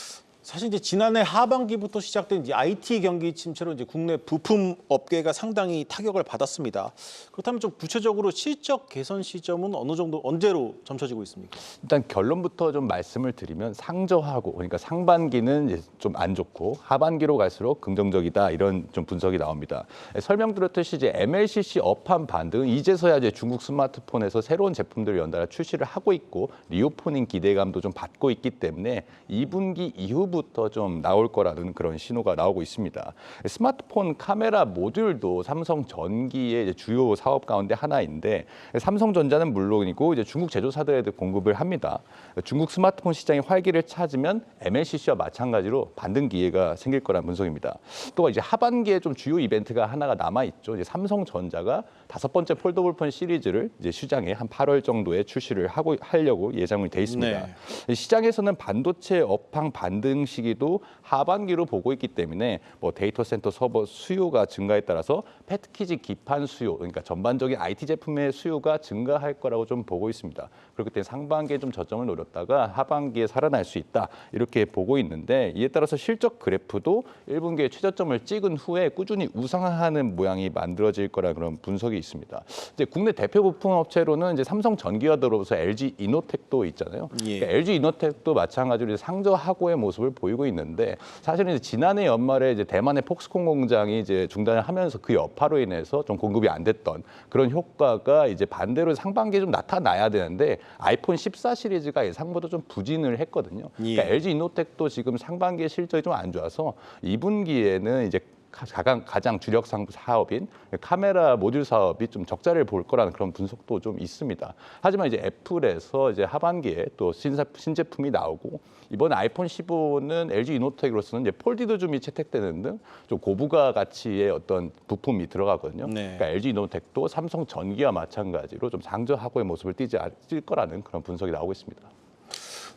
사실 이제 지난해 하반기부터 시작된 이제 IT 경기 침체로 이제 국내 부품 업계가 상당히 타격을 받았습니다. 그렇다면 좀 구체적으로 실적 개선 시점은 어느 정도 언제로 점쳐지고 있습니까? 일단 결론부터 좀 말씀을 드리면 상저하고, 그러니까 상반기는 이제 좀 안 좋고 하반기로 갈수록 긍정적이다, 이런 좀 분석이 나옵니다. 설명드렸듯이 이제 MLCC 업황 반등, 이제서야 이제 중국 스마트폰에서 새로운 제품들을 연달아 출시를 하고 있고 리오프닝 기대감도 좀 받고 있기 때문에 2분기 이후부터 좀 나올 거라는 그런 신호가 나오고 있습니다. 스마트폰 카메라 모듈도 삼성전기의 이제 주요 사업 가운데 하나인데, 삼성전자는 물론이고 이제 중국 제조사들에도 공급을 합니다. 중국 스마트폰 시장이 활기를 찾으면 MLCC와 마찬가지로 반등 기회가 생길 거라는 분석입니다. 또 이제 하반기에 좀 주요 이벤트가 하나가 남아 있죠. 이제 삼성전자가 5번째 폴더블 시리즈를 이제 시장에 한 8월 정도에 출시를 하려고 예정이 돼 있습니다. 네. 시장에서는 반도체 업황 반등 시기도 하반기로 보고 있기 때문에 뭐 데이터 센터 서버 수요가 증가에 따라서 패키지 기판 수요, 그러니까 전반적인 IT 제품의 수요가 증가할 거라고 좀 보고 있습니다. 그렇기 때문에 상반기에 좀 저점을 노렸다가 하반기에 살아날 수 있다, 이렇게 보고 있는데, 이에 따라서 실적 그래프도 1분기에 최저점을 찍은 후에 꾸준히 우상하는 모양이 만들어질 거라 그런 분석이 있습니다. 이제 국내 대표 부품 업체로는 이제 삼성전기와 더불어서 LG 이노텍도 있잖아요. 예. 그러니까 LG 이노텍도 마찬가지로 이제 상저하고의 모습을 보이고 있는데, 사실은 이제 지난해 연말에 이제 대만의 폭스콘 공장이 이제 중단을 하면서 그 여파로 인해서 좀 공급이 안 됐던 그런 효과가 이제 반대로 상반기에 좀 나타나야 되는데, 아이폰 14 시리즈가 예상보다 좀 부진을 했거든요. 그러니까 예. LG 이노텍도 지금 상반기에 실적이 좀 안 좋아서 2분기에는 이제 가장 주력 사업인 카메라 모듈 사업이 좀 적자를 볼 거라는 그런 분석도 좀 있습니다. 하지만 이제 애플에서 이제 하반기에 또 신제품이 나오고, 이번 아이폰 15는 LG 이노텍으로서는 이제 폴디드 줌이 채택되는 등 좀 고부가 가치의 어떤 부품이 들어가거든요. 네. 그러니까 LG 이노텍도 삼성 전기와 마찬가지로 좀 상저하고의 모습을 띌 거라는 그런 분석이 나오고 있습니다.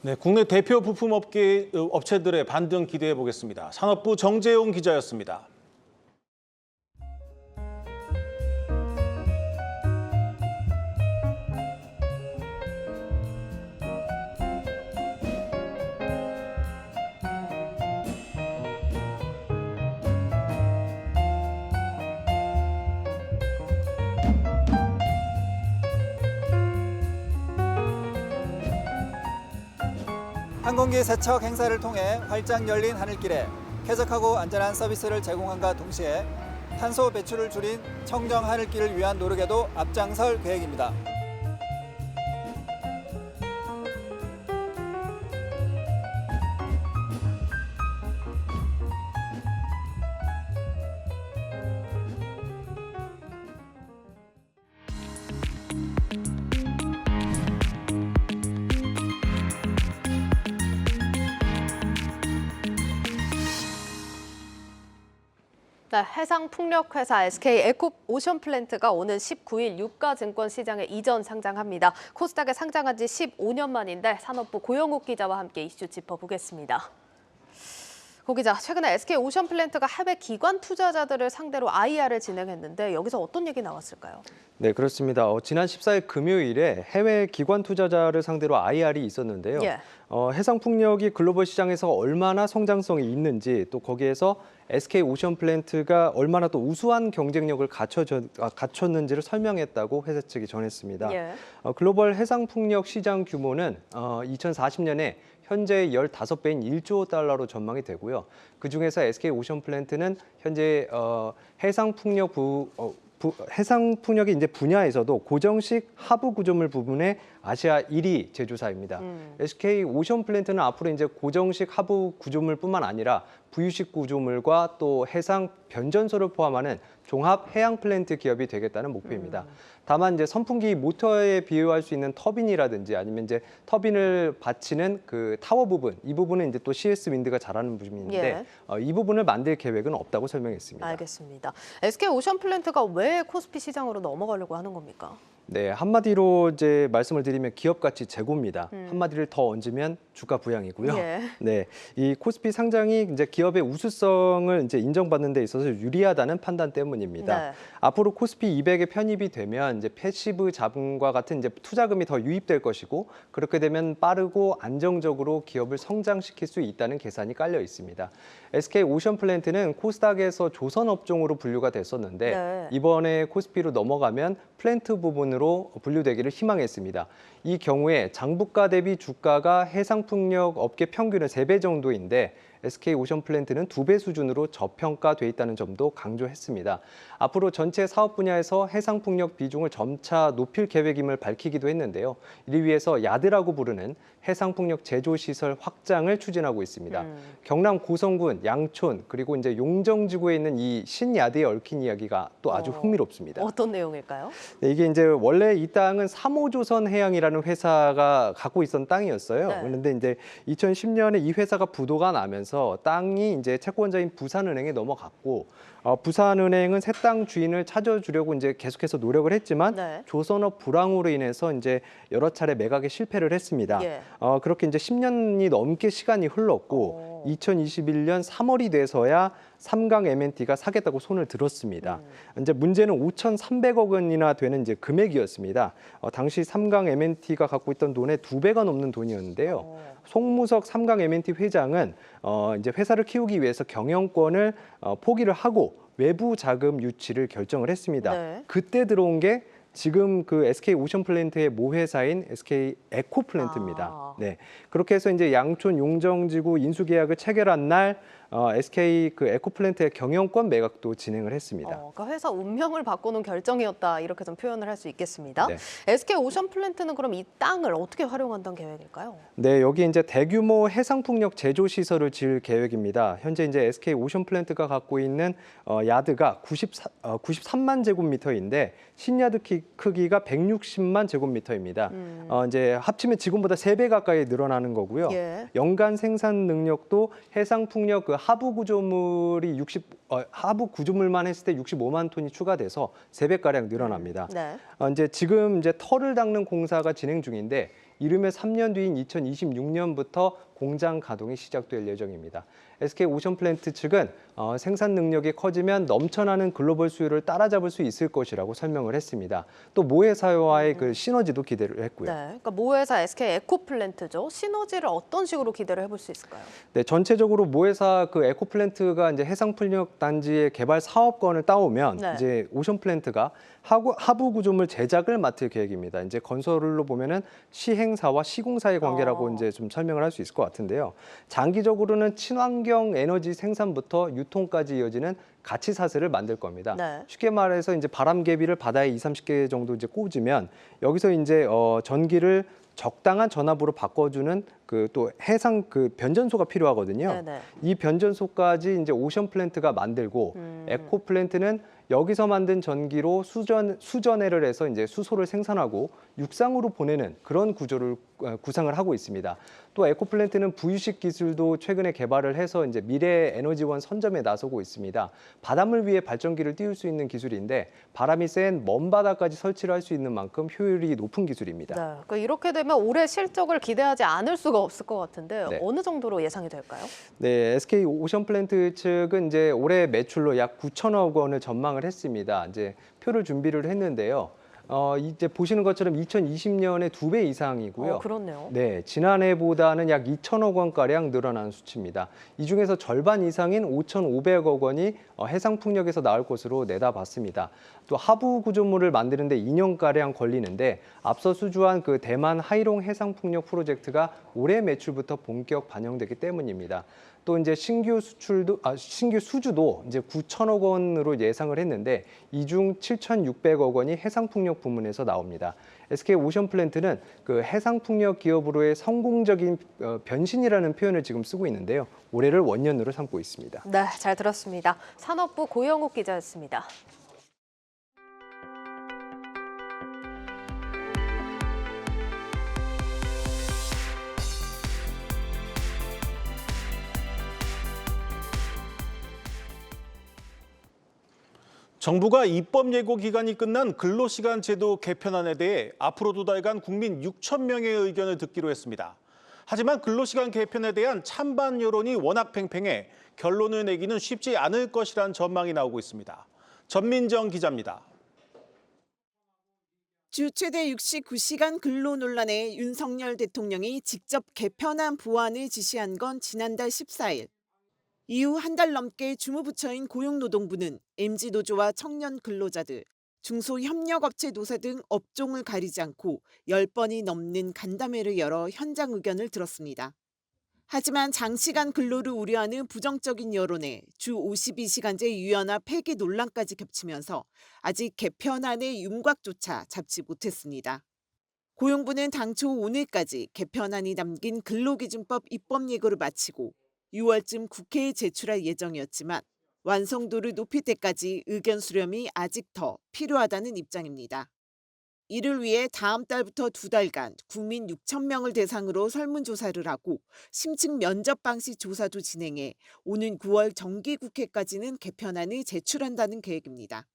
네, 국내 대표 부품 업체들의 반등 기대해 보겠습니다. 산업부 정재용 기자였습니다. 항공기 세척 행사를 통해 활짝 열린 하늘길에 쾌적하고 안전한 서비스를 제공함과 동시에 탄소 배출을 줄인 청정 하늘길을 위한 노력에도 앞장설 계획입니다. 네, 해상풍력회사 SK 에코오션플랜트가 오는 19일 유가증권 시장에 이전 상장합니다. 코스닥에 상장한 지 15년 만인데 산업부 고영욱 기자와 함께 이슈 짚어보겠습니다. 고 기자, 최근에 SK오션플랜트가 해외 기관 투자자들을 상대로 IR을 진행했는데 여기서 어떤 얘기 나왔을까요? 네, 그렇습니다. 지난 14일 금요일에 해외 기관 투자자를 상대로 IR이 있었는데요. 예. 해상풍력이 글로벌 시장에서 얼마나 성장성이 있는지, 또 거기에서 SK오션플랜트가 얼마나 또 우수한 경쟁력을 갖췄는지를 설명했다고 회사 측이 전했습니다. 예. 글로벌 해상풍력 시장 규모는 2040년에 현재 15배인 1조 달러로 전망이 되고요. 그중에서 SK오션플랜트는 현재 해상풍력의 이제 분야에서도 고정식 하부 구조물 부분의 아시아 1위 제조사입니다. SK오션플랜트는 앞으로 이제 고정식 하부 구조물뿐만 아니라 부유식 구조물과 또 해상 변전소를 포함하는 종합 해양 플랜트 기업이 되겠다는 목표입니다. 다만 이제 선풍기 모터에 비유할 수 있는 터빈이라든지 아니면 이제 터빈을 받치는 그 타워 부분, 이 부분은 이제 또 CS 윈드가 잘하는 부분인데 이 부분을 만들 계획은 없다고 설명했습니다. 알겠습니다. SK오션플랜트가 왜 코스피 시장으로 넘어가려고 하는 겁니까? 네, 한마디로 이제 말씀을 드리면 기업 가치 제고입니다. 한마디를 더 얹으면 주가 부양이고요. 예. 네, 이 코스피 상장이 이제 기업의 우수성을 이제 인정받는 데 있어서 유리하다는 판단 때문입니다. 네. 앞으로 코스피 200에 편입이 되면 이제 패시브 자본과 같은 이제 투자금이 더 유입될 것이고 그렇게 되면 빠르고 안정적으로 기업을 성장시킬 수 있다는 계산이 깔려 있습니다. SK 오션플랜트는 코스닥에서 조선 업종으로 분류가 됐었는데 네. 이번에 코스피로 넘어가면 플랜트 부분으로 분류되기를 희망했습니다. 이 경우에 장부가 대비 주가가 해상풍력 업계 평균의 3배 정도인데 SK 오션플랜트는 2배 수준으로 저평가돼 있다는 점도 강조했습니다. 앞으로 전체 사업 분야에서 해상풍력 비중을 점차 높일 계획임을 밝히기도 했는데요. 이를 위해서 야드라고 부르는 해상풍력 제조시설 확장을 추진하고 있습니다. 경남 고성군, 양촌, 그리고 이제 용정지구에 있는 이 신야드에 얽힌 이야기가 또 아주 흥미롭습니다. 어떤 내용일까요? 네, 이게 이제 원래 이 땅은 3호조선 해양이라는 회사가 갖고 있던 땅이었어요. 네. 그런데 이제 2010년에 이 회사가 부도가 나면서 땅이 이제 채권자인 부산은행에 넘어갔고 부산은행은 새 땅 주인을 찾아주려고 이제 계속해서 노력을 했지만 네. 조선업 불황으로 인해서 이제 여러 차례 매각에 실패를 했습니다. 예. 그렇게 이제 10년이 넘게 시간이 흘렀고 2021년 3월이 돼서야 삼강 M&T가 사겠다고 손을 들었습니다. 이제 문제는 5,300억 원이나 되는 이제 금액이었습니다. 당시 삼강 M&T가 갖고 있던 돈의 2배가 넘는 돈이었는데요. 송무석 삼강 M&T 회장은 이제 회사를 키우기 위해서 경영권을 포기를 하고 외부 자금 유치를 결정을 했습니다. 네. 그때 들어온 게 지금 그 SK 오션플랜트의 모회사인 SK 에코플랜트입니다. 네, 그렇게 해서 이제 양촌 용정지구 인수 계약을 체결한 날 SK 그 에코플랜트의 경영권 매각도 진행을 했습니다. 그러니까 회사 운명을 바꾸는 결정이었다 이렇게 좀 표현을 할 수 있겠습니다. 네. SK 오션플랜트는 그럼 이 땅을 어떻게 활용한다는 계획일까요? 네, 여기 이제 대규모 해상풍력 제조 시설을 지을 계획입니다. 현재 이제 SK 오션플랜트가 갖고 있는 야드가 93만 제곱미터인데 신야드 크기가 160만 제곱미터입니다. 이제 합치면 지금보다 3배 가까이 늘어나는 거고요. 예. 연간 생산 능력도 해상풍력 그 하부 구조물이 하부 구조물만 했을 때 65만 톤이 추가돼서 3배 가량 늘어납니다. 네. 이제 지금 이제 털을 닦는 공사가 진행 중인데 이르면 3년 뒤인 2026년부터 공장 가동이 시작될 예정입니다. SK 오션플랜트 측은 생산 능력이 커지면 넘쳐나는 글로벌 수요를 따라잡을 수 있을 것이라고 설명을 했습니다. 또 모회사와의 그 시너지도 기대를 했고요. 네. 그러니까 모회사 SK 에코플랜트죠. 시너지를 어떤 식으로 기대를 해볼 수 있을까요? 네, 전체적으로 모회사 그 에코플랜트가 이제 해상풍력 단지의 개발 사업권을 따오면 네. 이제 오션플랜트가 하부 구조물 제작을 맡을 계획입니다. 이제 건설로 보면은 시행사와 시공사의 관계라고 이제 좀 설명을 할 수 있을 것 같은데요. 장기적으로는 친환경 에너지 생산부터 유통까지 이어지는 가치 사슬을 만들 겁니다. 네. 쉽게 말해서 이제 바람개비를 바다에 20-30개 정도 이제 꽂으면 여기서 이제 전기를 적당한 전압으로 바꿔주는 그 또 해상 그 변전소가 필요하거든요. 네네. 이 변전소까지 이제 오션플랜트가 만들고 에코플랜트는 여기서 만든 전기로 수전해를 해서 이제 수소를 생산하고 육상으로 보내는 그런 구조를 구상을 하고 있습니다. 또 에코플랜트는 부유식 기술도 최근에 개발을 해서 이제 미래 에너지원 선점에 나서고 있습니다. 바닷물 위에 발전기를 띄울 수 있는 기술인데 바람이 센 먼 바다까지 설치를 할 수 있는 만큼 효율이 높은 기술입니다. 네. 그러니까 이렇게 되면 올해 실적을 기대하지 않을 수가 없을 것 같은데 네. 어느 정도로 예상이 될까요? 네, SK 오션플랜트 측은 이제 올해 매출로 약 9천억 원을 전망을 했습니다. 이제 표를 준비를 했는데요. 이제 보시는 것처럼 2020년에 2배 이상이고요. 그렇네요. 네, 지난해보다는 약 2천억 원가량 늘어난 수치입니다. 이 중에서 절반 이상인 5,500억 원이 해상풍력에서 나올 것으로 내다봤습니다. 또 하부 구조물을 만드는데 2년가량 걸리는데 앞서 수주한 그 대만 하이롱 해상풍력 프로젝트가 올해 매출부터 본격 반영되기 때문입니다. 또 이제 신규 수주도 이제 9천억 원으로 예상을 했는데 이 중 7,600억 원이 해상풍력 부문에서 나옵니다. SK 오션플랜트는 그 해상풍력 기업으로의 성공적인 변신이라는 표현을 지금 쓰고 있는데요. 올해를 원년으로 삼고 있습니다. 네, 잘 들었습니다. 산업부 고영욱 기자였습니다. 정부가 입법 예고 기간이 끝난 근로시간 제도 개편안에 대해 앞으로 2달간 국민 6천 명의 의견을 듣기로 했습니다. 하지만 근로시간 개편에 대한 찬반 여론이 워낙 팽팽해 결론을 내기는 쉽지 않을 것이란 전망이 나오고 있습니다. 전민정 기자입니다. 주 최대 69시간 근로 논란에 윤석열 대통령이 직접 개편안 보완을 지시한 건 지난달 14일. 이후 한 달 넘게 주무부처인 고용노동부는 MZ노조와 청년 근로자들, 중소협력업체 노사 등 업종을 가리지 않고 10번이 넘는 간담회를 열어 현장 의견을 들었습니다. 하지만 장시간 근로를 우려하는 부정적인 여론에 주 52시간제 유연화 폐기 논란까지 겹치면서 아직 개편안의 윤곽조차 잡지 못했습니다. 고용부는 당초 오늘까지 개편안이 담긴 근로기준법 입법 예고를 마치고 6월쯤 국회에 제출할 예정이었지만 완성도를 높일 때까지 의견 수렴이 아직 더 필요하다는 입장입니다. 이를 위해 다음 달부터 2달간 국민 6,000명을 대상으로 설문조사를 하고 심층 면접 방식 조사도 진행해 오는 9월 정기국회까지는 개편안을 제출한다는 계획입니다.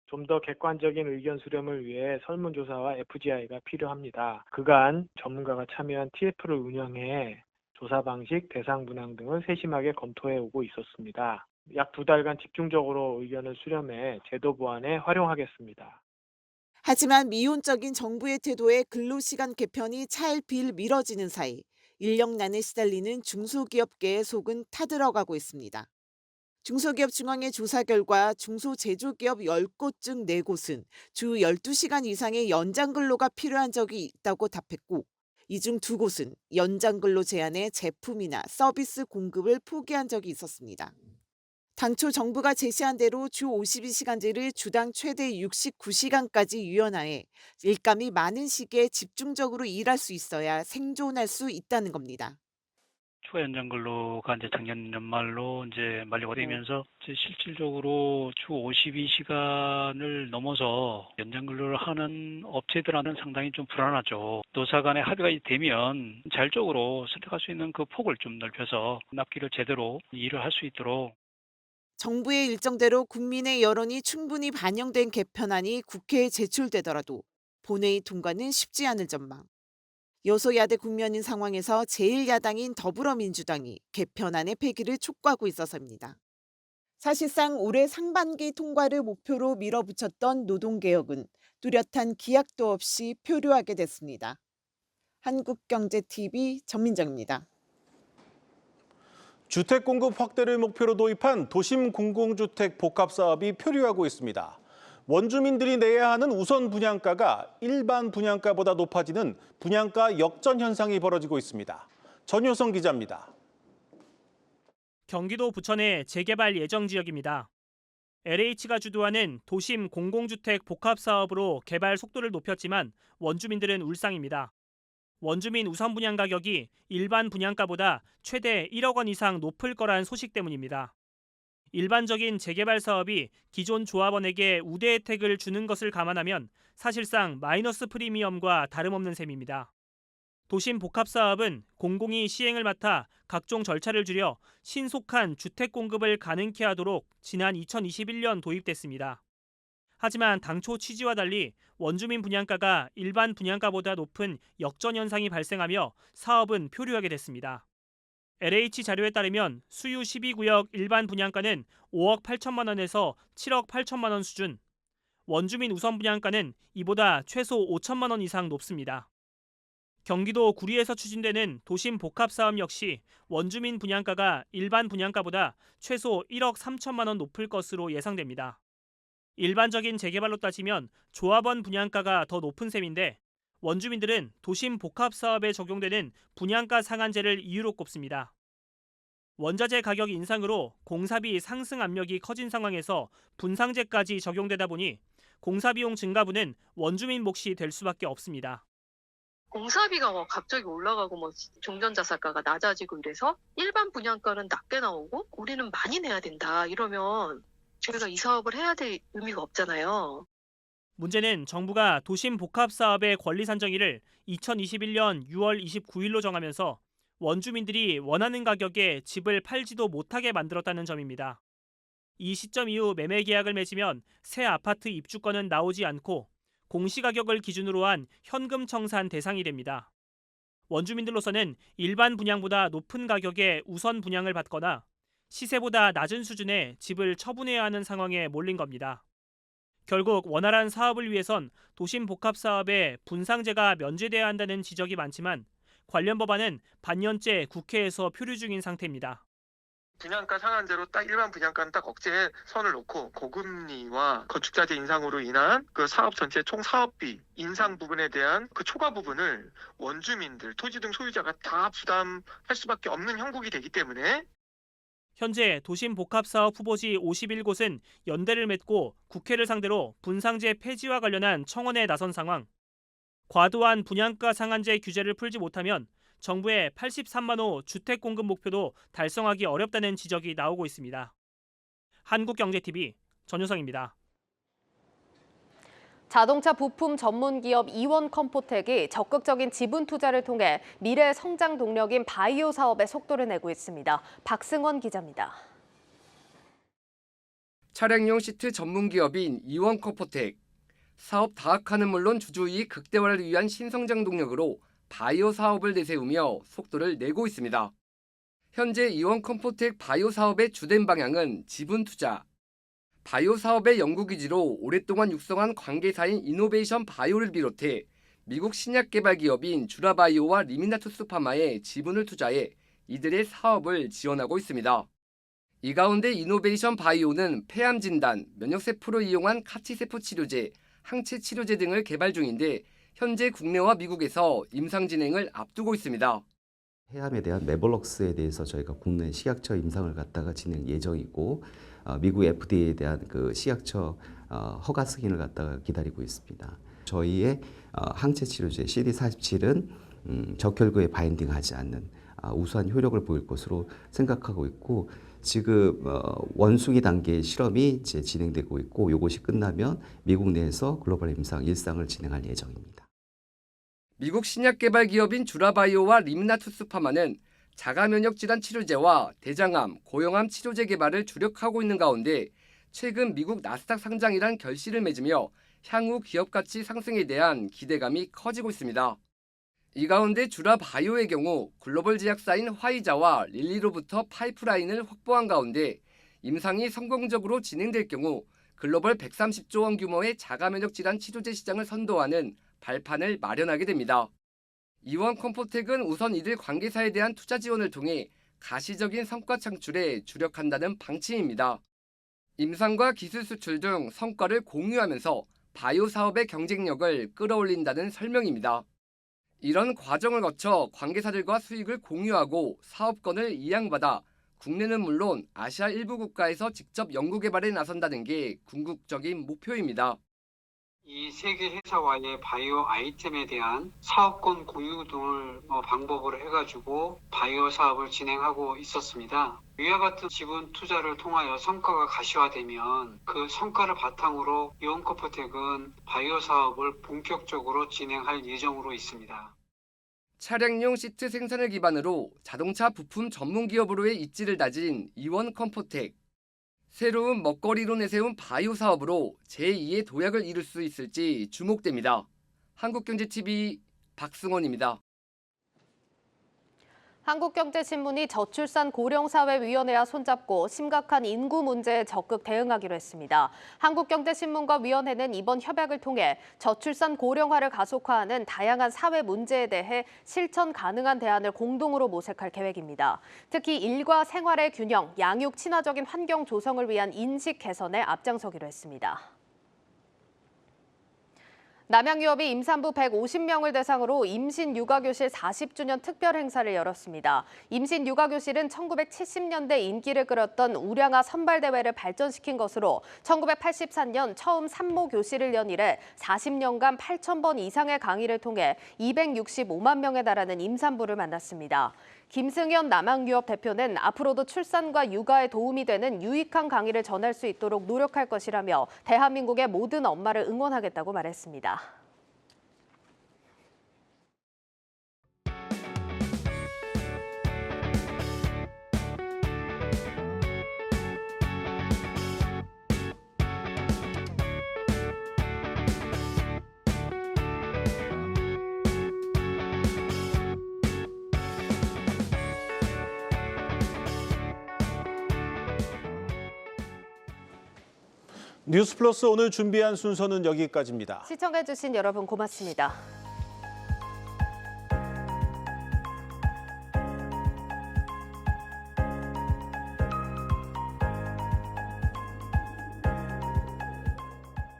좀 더 객관적인 의견 수렴을 위해 설문조사와 FGI가 필요합니다. 그간 전문가가 참여한 TF를 운영해 조사 방식, 대상 분양 등을 세심하게 검토해 오고 있었습니다. 약 2달간 집중적으로 의견을 수렴해 제도 보완에 활용하겠습니다. 하지만 미온적인 정부의 태도에 근로시간 개편이 차일피일 미뤄지는 사이 인력난에 시달리는 중소기업계의 속은 타들어가고 있습니다. 중소기업 중앙회 조사 결과 중소제조기업 10곳 중 4곳은 주 12시간 이상의 연장근로가 필요한 적이 있다고 답했고 이 중 2곳은 연장근로 제한에 제품이나 서비스 공급을 포기한 적이 있었습니다. 당초 정부가 제시한 대로 주 52시간제를 주당 최대 69시간까지 유연화해 일감이 많은 시기에 집중적으로 일할 수 있어야 생존할 수 있다는 겁니다. 추가 연장 근로가 이제 작년 연말로 이제 만료가 되면서 실질적으로 주 52시간을 넘어서 연장 근로를 하는 업체들한테는 상당히 좀 불안하죠. 노사 간의 합의가 되면 자율적으로 선택할 수 있는 그 폭을 좀 넓혀서 납기를 제대로 일을 할 수 있도록. 정부의 일정대로 국민의 여론이 충분히 반영된 개편안이 국회에 제출되더라도 본회의 통과는 쉽지 않을 전망. 여소야대 국면인 상황에서 제1야당인 더불어민주당이 개편안의 폐기를 촉구하고 있어서입니다. 사실상 올해 상반기 통과를 목표로 밀어붙였던 노동개혁은 뚜렷한 기약도 없이 표류하게 됐습니다. 한국경제TV 전민정입니다. 주택 공급 확대를 목표로 도입한 도심 공공주택 복합 사업이 표류하고 있습니다. 원주민들이 내야 하는 우선 분양가가 일반 분양가보다 높아지는 분양가 역전 현상이 벌어지고 있습니다. 전효성 기자입니다. 경기도 부천의 재개발 예정 지역입니다. LH가 주도하는 도심 공공주택 복합 사업으로 개발 속도를 높였지만 원주민들은 울상입니다. 원주민 우선 분양 가격이 일반 분양가보다 최대 1억 원 이상 높을 거란 소식 때문입니다. 일반적인 재개발 사업이 기존 조합원에게 우대 혜택을 주는 것을 감안하면 사실상 마이너스 프리미엄과 다름없는 셈입니다. 도심 복합 사업은 공공이 시행을 맡아 각종 절차를 줄여 신속한 주택 공급을 가능케 하도록 지난 2021년 도입됐습니다. 하지만 당초 취지와 달리 원주민 분양가가 일반 분양가보다 높은 역전 현상이 발생하며 사업은 표류하게 됐습니다. LH 자료에 따르면 수유 12구역 일반 분양가는 5억 8천만 원에서 7억 8천만 원 수준, 원주민 우선 분양가는 이보다 최소 5천만 원 이상 높습니다. 경기도 구리에서 추진되는 도심 복합 사업 역시 원주민 분양가가 일반 분양가보다 최소 1억 3천만 원 높을 것으로 예상됩니다. 일반적인 재개발로 따지면 조합원 분양가가 더 높은 셈인데 원주민들은 도심 복합 사업에 적용되는 분양가 상한제를 이유로 꼽습니다. 원자재 가격 인상으로 공사비 상승 압력이 커진 상황에서 분상제까지 적용되다 보니 공사비용 증가분은 원주민 몫이 될 수밖에 없습니다. 공사비가 갑자기 올라가고 종전자산가가 낮아지고 이래서 일반 분양가는 낮게 나오고 우리는 많이 내야 된다 이러면 저희가 이 사업을 해야 될 의미가 없잖아요. 문제는 정부가 도심 복합 사업의 권리 산정일을 2021년 6월 29일로 정하면서 원주민들이 원하는 가격에 집을 팔지도 못하게 만들었다는 점입니다. 이 시점 이후 매매 계약을 맺으면 새 아파트 입주권은 나오지 않고 공시가격을 기준으로 한 현금 청산 대상이 됩니다. 원주민들로서는 일반 분양보다 높은 가격에 우선 분양을 받거나 시세보다 낮은 수준의 집을 처분해야 하는 상황에 몰린 겁니다. 결국 원활한 사업을 위해선 도심 복합 사업에 분상제가 면제돼야 한다는 지적이 많지만 관련 법안은 반년째 국회에서 표류 중인 상태입니다. 분양가 상한제로 딱 일반 분양가는 딱 억제에 선을 놓고 고금리와 건축자재 인상으로 인한 그 사업 전체 총 사업비 인상 부분에 대한 그 초과 부분을 원주민들, 토지 등 소유자가 다 부담할 수밖에 없는 형국이 되기 때문에 현재 도심 복합 사업 후보지 51곳은 연대를 맺고 국회를 상대로 분상제 폐지와 관련한 청원에 나선 상황. 과도한 분양가 상한제 규제를 풀지 못하면 정부의 83만 호 주택 공급 목표도 달성하기 어렵다는 지적이 나오고 있습니다. 한국경제TV 전효성입니다. 자동차 부품 전문 기업 이원컴포텍이 적극적인 지분 투자를 통해 미래 성장 동력인 바이오 사업에 속도를 내고 있습니다. 박승원 기자입니다. 차량용 시트 전문 기업인 이원컴포텍. 사업 다각화는 물론 주주이익 극대화를 위한 신성장 동력으로 바이오 사업을 내세우며 속도를 내고 있습니다. 현재 이원컴포텍 바이오 사업의 주된 방향은 지분 투자. 바이오 사업의 연구기지로 오랫동안 육성한 관계사인 이노베이션 바이오를 비롯해 미국 신약 개발 기업인 주라바이오와 리미나투스 파마에 지분을 투자해 이들의 사업을 지원하고 있습니다. 이 가운데 이노베이션 바이오는 폐암 진단, 면역세포를 이용한 카티세포 치료제, 항체 치료제 등을 개발 중인데 현재 국내와 미국에서 임상 진행을 앞두고 있습니다. 폐암에 대한 메볼럭스에 대해서 저희가 국내 식약처 임상을 갖다가 진행 예정이고 미국 FDA에 대한 그 식약처 허가 승인을 갖다가 기다리고 있습니다. 저희의 항체 치료제 CD47은 적혈구에 바인딩하지 않는 우수한 효력을 보일 것으로 생각하고 있고 지금 원숭이 단계의 실험이 이제 진행되고 있고 이것이 끝나면 미국 내에서 글로벌 임상 1상을 진행할 예정입니다. 미국 신약 개발 기업인 주라바이오와 리미나투스 파마는 자가면역 질환 치료제와 대장암, 고형암 치료제 개발을 주력하고 있는 가운데 최근 미국 나스닥 상장이란 결실을 맺으며 향후 기업 가치 상승에 대한 기대감이 커지고 있습니다. 이 가운데 주라바이오의 경우 글로벌 제약사인 화이자와 릴리로부터 파이프라인을 확보한 가운데 임상이 성공적으로 진행될 경우 글로벌 130조 원 규모의 자가면역 질환 치료제 시장을 선도하는 발판을 마련하게 됩니다. 이원컴포텍은 우선 이들 관계사에 대한 투자 지원을 통해 가시적인 성과 창출에 주력한다는 방침입니다. 임상과 기술 수출 등 성과를 공유하면서 바이오 사업의 경쟁력을 끌어올린다는 설명입니다. 이런 과정을 거쳐 관계사들과 수익을 공유하고 사업권을 이양받아 국내는 물론 아시아 일부 국가에서 직접 연구개발에 나선다는 게 궁극적인 목표입니다. 이 세계 회사와의 바이오 아이템에 대한 사업권 공유 등을 방법으로 해가지고 바이오 사업을 진행하고 있었습니다. 위와 같은 지분 투자를 통하여 성과가 가시화되면 그 성과를 바탕으로 이원컴포텍은 바이오 사업을 본격적으로 진행할 예정으로 있습니다. 차량용 시트 생산을 기반으로 자동차 부품 전문 기업으로의 입지를 다진 이원컴포텍. 새로운 먹거리로 내세운 바이오 사업으로 제2의 도약을 이룰 수 있을지 주목됩니다. 한국경제TV 박승원입니다. 한국경제신문이 저출산 고령사회위원회와 손잡고 심각한 인구 문제에 적극 대응하기로 했습니다. 한국경제신문과 위원회는 이번 협약을 통해 저출산 고령화를 가속화하는 다양한 사회 문제에 대해 실천 가능한 대안을 공동으로 모색할 계획입니다. 특히 일과 생활의 균형, 양육 친화적인 환경 조성을 위한 인식 개선에 앞장서기로 했습니다. 남양유업이 임산부 150명을 대상으로 임신 육아교실 40주년 특별 행사를 열었습니다. 임신 육아교실은 1970년대 인기를 끌었던 우량아 선발대회를 발전시킨 것으로 1983년 처음 산모교실을 연 이래 40년간 8,000번 이상의 강의를 통해 265만 명에 달하는 임산부를 만났습니다. 김승현 남양유업 대표는 앞으로도 출산과 육아에 도움이 되는 유익한 강의를 전할 수 있도록 노력할 것이라며 대한민국의 모든 엄마를 응원하겠다고 말했습니다. 뉴스 플러스 오늘 준비한 순서는 여기까지입니다. 시청해주신 여러분 고맙습니다.